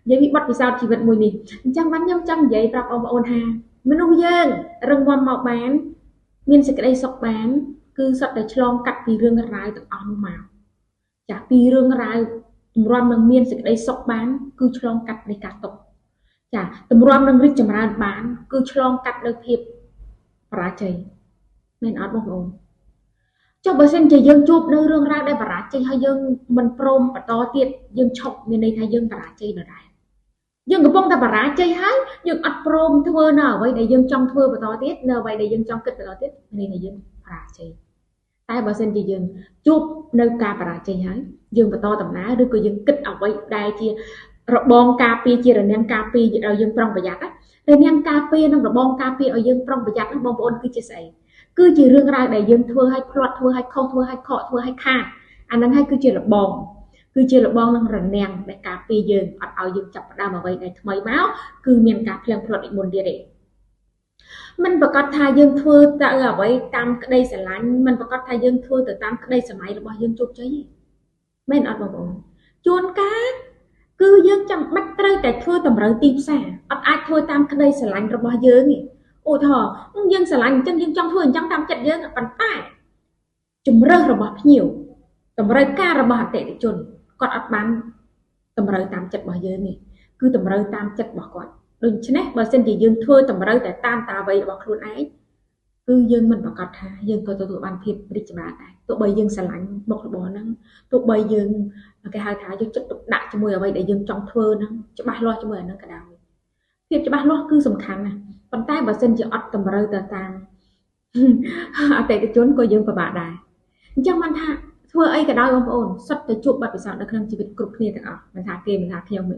[SPEAKER 3] និយាយពីបទពិសោធន៍ជីវិតមួយនេះអញ្ចឹងបានខ្ញុំចង់និយាយប្រាប់បងប្អូនថាមនុស្សយើងរឹងមាំមកបានមានសេចក្តីសុខបានគឺសុទ្ធតែឆ្លងកាត់ពីរឿងរ៉ាវទាំងអស់នោះមកចាពីរឿងរ៉ាវទម្រាំនឹងមានសេចក្តីសុខបានគឺឆ្លងកាត់នៃការទុក្ខចាទម្រាំនឹងរីកចម្រើនបានគឺឆ្លងកាត់ដោយភាពបរាជ័យមែនអត់បងប្អូនចុះបើសិនជាយើងជួបនៅរឿងរ៉ាវដែលបរាជ័យហើយយើងមិនព្រមបន្តទៀតយើងឈប់មានន័យថាយើងបរាជ័យដដែលយើងកំពុងតែបរាជ័យហើយយើងអត់ព្រមធ្វើនៅអ្វីដែលយើងចង់ធ្វើបន្តទៀតនៅអ្វីដែលយើងចង់គិតបន្តទៀតមានន័យថាយើងបរាជ័យតែបើសិនជាយើងជួបនៅការបរាជ័យហើយយើងបន្តដំណើរឬក៏យើងគិតអ្វីដែលជារបងការពារជារនាំងការពារឲ្យយើងប្រុងប្រយ័ត្នរនាំងការពារនិងរបងការពារឲ្យយើងប្រុងប្រយ័ត្នបងប្អូនគឺជាស្អីគឺជារឿងរ៉ាវដែលយើងធ្វើឲ្យផ្លាត់ធ្វើឲ្យខុសធ្វើឲ្យខកធ្វើឲ្យខាតអាហ្នឹងហើយគឺជារបងនឹងរនាំងដែលការពារយើងអត់ឲ្យយើងចាប់ផ្ដើមអ្វីដែលថ្មីមកគឺមានការភ្លៀងភ្លាត់មុនទៀតទេមិនប្រកាសថាយើងធ្វើទៅអ្វីតាមក្តីស្រឡាញ់មិនប្រកាសថាយើងធ្វើទៅតាមក្តីសម័យរបស់យើងជោគជ័យទេមែនអត់បងប្អូនជួនកាលគឺយើងចាំបាច់ត្រូវតែធ្វើតម្រូវទីផ្សារអត់អាចធ្វើតាមក្តីស្រឡាញ់របស់យើងទេឧទាហរណ៍យើងស្រឡាញ់អញ្ចឹងយើងចង់ធ្វើអញ្ចឹងតាមចិត្តយើងប៉ុន្តែជំរើសរបស់ភ្ញៀវតម្រូវការរបស់អតិថិជនគាត់អត់បានតម្រូវតាមចិត្តរបស់យើងទេគឺតម្រូវតាមចិត្តរបស់គាត់ដូច្នេះបើសិនជាយើងធ្វើតម្រូវតែតាមតាអ្វីរបស់ខ្លួនឯងគឺយើងមិនប្រកាសថាយើងក៏ទទួលបានភាពរីកចម្រើនដែរទោះបីយើងស្រឡាញ់មុខរបរហ្នឹងទោះបីយើងគេហៅថាយកចិត្តទុកដាក់ជាមួយអ្វីដែលយើងចង់ធ្វើហ្នឹងច្បាស់លាស់ជាមួយអាហ្នឹងក៏ដោយភាពច្បាស់លាស់គឺសំខាន់ណាស់ប៉ុន្តែបើសិនជាអត់តម្រូវទៅតាមអតិថិជនក៏យើងពិបាកដែរអញ្ចឹងបានថាធ្វើអីក៏ដោយបងប្អូនសុទ្ធតែជួបបទពិសោធន៍នៅក្នុងជីវិតគ្រប់គ្នាទាំងអស់មិនថាគេមិនថាខ្ញុំទេ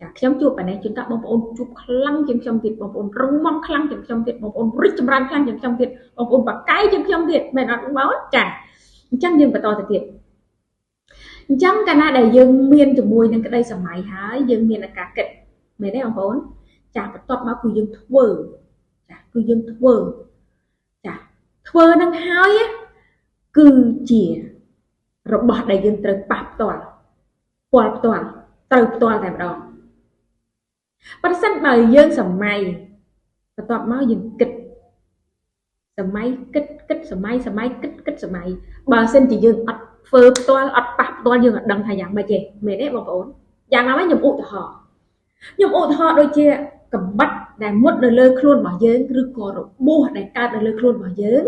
[SPEAKER 3] ចាខ្ញុំជួបប៉ុណ្ណេះជួនកាលបងប្អូនជួបខ្លាំងជាងខ្ញុំទៀតបងប្អូនរឹងមាំខ្លាំងជាងខ្ញុំទៀតបងប្អូនរីកចម្រើនខ្លាំងជាងខ្ញុំទៀតបងប្អូនបកាយជាងខ្ញុំទៀតមែនអត់បងប្អូនចាអញ្ចឹងយើងបន្តទៅទៀតអញ្ចឹងកាលណាដែលយើងមានជាមួយនឹងក្តីសម័យហើយយើងមានការគិតមែនទេបងប្អូនចាបន្ទាប់មកគឺយើងធ្វើចាគឺយើងធ្វើចាធ្វើនឹងហើយគឺជារបស់ដែលយើងត្រូវប៉ះផ្ទាល់ពាល់ផ្ទាល់ត្រូវផ្ទាល់តែម្ដងប្រសិនបើយើងសម័យបន្ទាប់មកយើងគិតសម័យគិតសម័យគិតសម័យបើសិនជាយើងអត់ធ្វើផ្ទាល់អត់ប៉ះផ្ទាល់យើងអត់ដឹងថាយ៉ាងម៉េចទេមែនទេបងប្អូនយ៉ាងណាវិញខ្ញុំឧទាហរណ៍ដូចជាកំបិតដែលមុតនៅលើខ្លួនរបស់យើងឬក៏របួសដែលកើតនៅលើខ្លួនរបស់យើង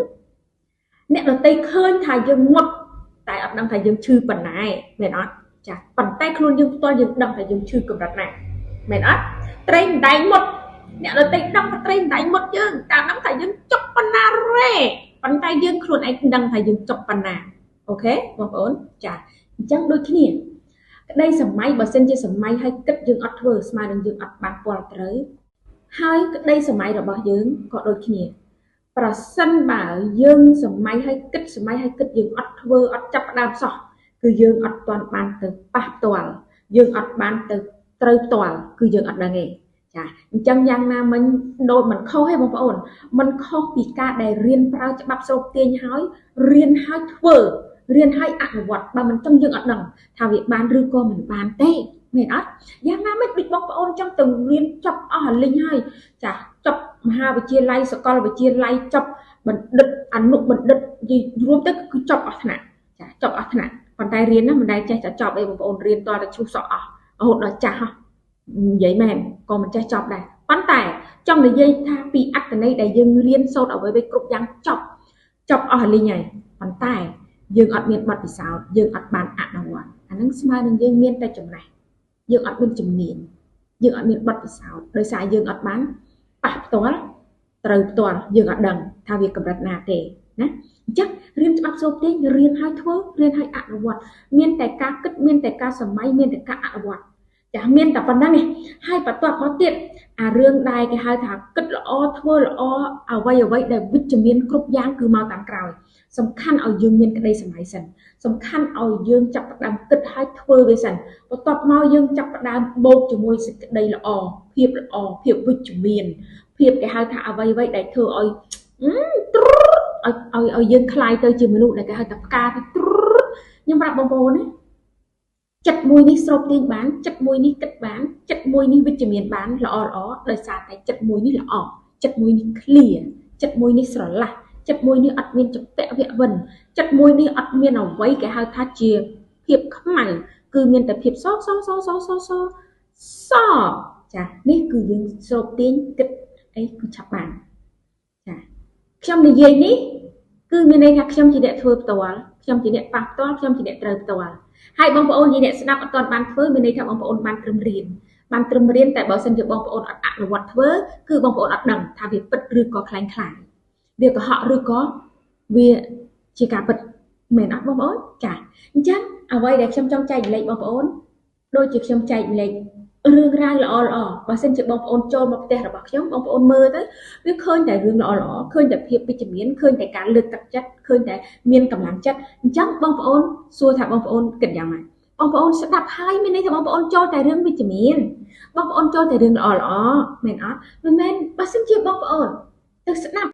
[SPEAKER 3] អ្នកដទៃឃើញថាយើងមុតតែអត់ដឹងថាយើងឈឺប៉ុណ្ណាមែនអត់ចាប៉ុន្តែខ្លួនយើងផ្ទាល់យើងដឹងថាយើងឈឺកម្រិតណាមែនអត់ត្រីម្ដែងមុតអ្នកដទៃដឹងថាត្រីម្ដែងមុតយើងតែដឹងថាយើងចុកប៉ុណ្ណារ៉េប៉ុន្តែយើងខ្លួនឯងដឹងថាយើងចុកប៉ុណ្ណាអូខេបងប្អូនចាអញ្ចឹងដូចគ្នាក្តីសម័យបើសិនជាសម័យឲ្យគិតយើងអត់ធ្វើស្មើនឹងយើងអត់បានពលត្រូវហើយក្តីសម័យរបស់យើងក៏ដូចគ្នាប្រសិនបើយើងសម័យឲ្យគិតយើងអត់ធ្វើអត់ចាប់ផ្ដើមសោះគឺយើងអត់ទាន់បានទៅប៉ះផ្ទាល់យើងអត់បានទៅត្រូវផ្ទាល់គឺយើងអត់ដឹងទេចាអញ្ចឹងយ៉ាងណាមិញដូចមិនខុសទេបងប្អូនមិនខុសពីការដែលរៀនប្រើច្បាប់ស្រូបទាញហើយរៀនហើយធ្វើរៀនហើយអនុវត្តបើមិនចឹងយើងអត់ដឹងថាវាបានឬក៏មិនបានទេមែនអត់យ៉ាងណាមិញដូចបងប្អូនចង់ទៅរៀនចប់អស់អាលីងហើយចាចប់មហាវិទ្យាល័យសាកលវិទ្យាល័យចប់បណ្ឌិតអនុបណ្ឌិតរួមទៅគឺចប់អស់ថ្នាក់ចាចប់អស់ថ្នាក់ប៉ុន្តែរៀនណាមិនដែលចេះតែចប់អីបងប្អូនរៀនតតែឈូសសក់អស់រហូតដល់ចាស់និយាយមែនក៏មិនចេះចប់ដែរប៉ុន្តែចង់និយាយថាពីអត្ថន័យដែលយើងរៀនសូត្រអ្វីៗគ្រប់យ៉ាងចប់អស់លីងហើយប៉ុន្តែយើងអត់មានបទពិសោធន៍យើងអត់បានអនុវត្តអាហ្នឹងស្មើនឹងយើងមានតែចំណេះយើងអត់មានជំនាញយើងអត់មានបទពិសោធន៍ដោយសារយើងអត់បានប៉ះផ្ទាល់ត្រូវផ្ទាល់យើងអត់ដឹងថាវាកម្រិតណាទេណាអញ្ចឹងរៀនច្បាប់ស្រូបទាញរៀនឲ្យធ្វើរៀនឲ្យអនុវត្តមានតែការគិតមានតែការសម័យមានតែការអនុវត្តចាមានតែប៉ុណ្ណឹងឯងហើយបន្ទាប់មកទៀតអារឿងដែលគេហៅថាគិតល្អធ្វើល្អអ្វីដែលវិជ្ជមានគ្រប់យ៉ាងគឺមកតាមក្រោយសំខាន់ឲ្យយើងមានក្តីសម័យសិនសំខាន់ឲ្យយើងចាប់ផ្ដើមគិតឲ្យធ្វើវាសិនបន្ទាប់មកយើងចាប់ផ្ដើមបូកជាមួយសេចក្តីល្អភាពវិជ្ជមានភាពគេហៅថាអ្វីដែលធ្វើឲ្យ ឲ្យយើងคล้ายទៅជាមនុស្សដែលគេហៅថាផ្កាទៅខ្ញុំប្រាប់បងប្អូនណាចិត្តមួយនេះស្រូបទាញបានចិត្តមួយនេះគិតបានចិត្តមួយនេះវិជ្ជមានបានល្អដោយសារតែចិត្តមួយនេះល្អចិត្តមួយនេះ clear ចិត្តមួយនេះស្រឡះចិត្តមួយនេះអត់មានចពៈវៈវិនចិត្តមួយនេះអត់មានអ្វីគេហៅថាជាភាពខ្មៅគឺមានតែភាពសចានេះគឺយើងស្រូបទាញគិតអីគឺឆាប់បានចាខ្ញុំនិយាយនេះគឺមានន័យថាខ្ញុំជាអ្នកធ្វើផ្ទាល់ខ្ញុំជាអ្នកប៉ះផ្ទាល់ខ្ញុំជាអ្នកត្រូវផ្ទាល់ហើយបងប្អូនជាអ្នកស្ដាប់អត់ទាន់បានធ្វើមានន័យថាបងប្អូនបានត្រឹមរៀនតែបើសិនជាបងប្អូនអត់អនុវត្តធ្វើគឺបងប្អូនអត់ដឹងថាវាពិតឬក៏ខ្លាំងខ្លាយវាកុហកឬក៏វាជាការពិតមែនអត់បងប្អូនចាអញ្ចឹងអ្វីដែលខ្ញុំចង់ចែកម្លែកបងប្អូនដូចជាខ្ញុំចែកម្លែករឿងរ៉ាវល្អបើសិនជាបងប្អូនចូលមកផ្ទះរបស់ខ្ញុំបងប្អូនមើលទៅវាឃើញតែរឿងល្អឃើញតែភាពវិជ្ជមានឃើញតែការលើកទឹកចិត្តឃើញតែមានកម្លាំងចិត្តអញ្ចឹងបងប្អូនសួរថាបងប្អូនគិតយ៉ាងម៉េចបងប្អូនស្ដាប់ហើយមានន័យថាបងប្អូនចូលតែរឿងវិជ្ជមានបងប្អូនចូលតែរឿងល្អមែនអត់មិនមែនបើសិនជាបងប្អូនទៅស្ដាប់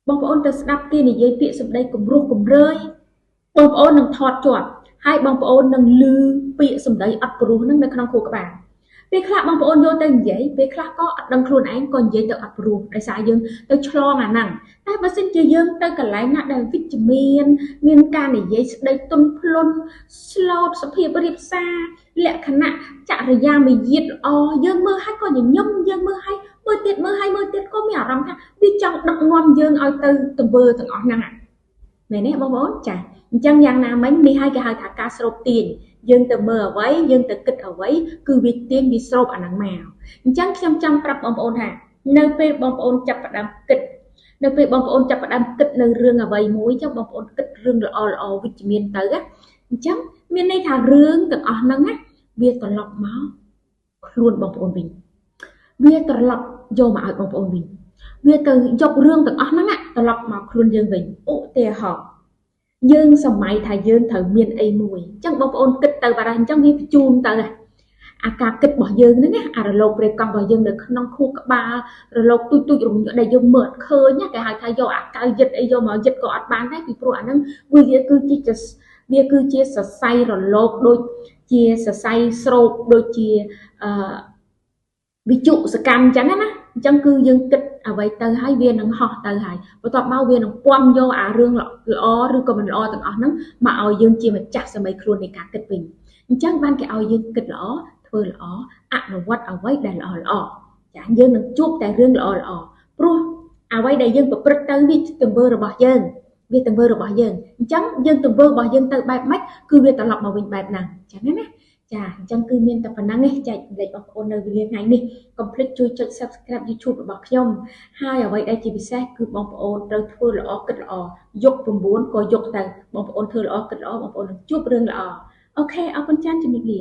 [SPEAKER 3] បងប្អូនទៅស្ដាប់គេនិយាយពាក្យសម្ដីគំរោះគំរើយបងប្អូននឹងថតជាប់ហើយបងប្អូននឹងឮពាក្យសម្ដីអត់ព្រោះនឹងនៅក្នុងខួរក្បាលពេលខ្លះបងប្អូនយកទៅនិយាយពេលខ្លះក៏អត់ដឹងខ្លួនឯងក៏និយាយទៅអត់ព្រោះដោយសារយើងទៅឆ្លងអាហ្នឹងតែបើសិនជាយើងទៅកន្លែងណាដែលវិជ្ជមានការនិយាយស្ដីទន់ភ្លន់ស្លូតសុភាពរាបសារលក្ខណៈចរិយាមារយាទល្អយើងមើលហើយក៏ញញឹមយើងមើលហើយមើលទៀតក៏មានអារម្មណ៍ថាវាចង់ដឹកនាំយើងឲ្យទៅទង្វើទាំងអស់ហ្នឹងមែនទេបងប្អូនចាអញ្ចឹងយ៉ាងណាមិញនេះហើយគេហៅថាការស្រូបទាញយើងទៅមើលអ្វីយើងទៅគិតអ្វីគឺវាទាញវាស្រូបអាហ្នឹងមកអញ្ចឹងខ្ញុំចង់ប្រាប់បងប្អូនថានៅពេលបងប្អូនចាប់ផ្ដើមគិតនៅពេលបងប្អូនចាប់ផ្ដើមគិតនៅរឿងអ្វីមួយចឹងបងប្អូនគិតរឿងល្អវិជ្ជមានទៅអញ្ចឹងមានន័យថារឿងទាំងអស់ហ្នឹងណាវាត្រឡប់មកខ្លួនបងប្អូនវិញវាត្រឡប់យកមកឲ្យបងប្អូនវិញវាទៅយករឿងទាំងអស់ហ្នឹងត្រឡប់មកខ្លួនយើងវិញឧទាហរណ៍យើងសម័យថាយើងត្រូវមានអីមួយអញ្ចឹងបងប្អូនគិតទៅបាត់ហើយអញ្ចឹងវាបញ្ជូនទៅអាការគិតរបស់យើងហ្នឹងអារលកព្រៃកង់របស់យើងនៅក្នុងខួរក្បាលរលកទូចរំញក់ដែលយើងមើលឃើញគេហៅថាយកអាកៅយឹតអីយកមកយឹតក៏អត់បានដែរពីព្រោះអាហ្នឹងវាគឺជាសរសៃរលកដូចជាសរសៃស្រូបដូចជាវិជុសកម្មអញ្ចឹងណាអញ្ចឹងគឺយើងគិតអ្វីទៅហើយវានឹងហោះទៅហើយបន្ទាប់មកវានឹងពំយកអារឿងល្អឬក៏មិនល្អទាំងអស់ហ្នឹងមកឲ្យយើងជាម្ចាស់សម័យខ្លួននៃការគិតវិញអញ្ចឹងបានគេឲ្យយើងគិតល្អធ្វើល្អអនុវត្តអ្វីដែលល្អចាយើងនឹងជួបតែរឿងល្អព្រោះអ្វីដែលយើងប្រព្រឹត្តទៅវាទង្វើរបស់យើងអញ្ចឹងយើងទង្វើរបស់យើងទៅបែបម៉េចគឺវាត្រឡប់មកវិញបែបហ្នឹងអញ្ចឹងណាចាអញ្ចឹងគឺមានតែប៉ុណ្្នឹងទេចែកម្លែកបងប្អូននៅវេលាថ្ងៃនេះកុំភ្លេចជួយចុច Subscribe YouTube របស់ខ្ញុំហើយអ្វីដែលជាពិសេសគឺបងប្អូនត្រូវធ្វើល្អគិតល្អយក9ក៏យកទៅបងប្អូនធ្វើល្អគិតល្អបងប្អូននឹងជួបរឿងល្អអូខេអរគុណច្រើនជំរាបលា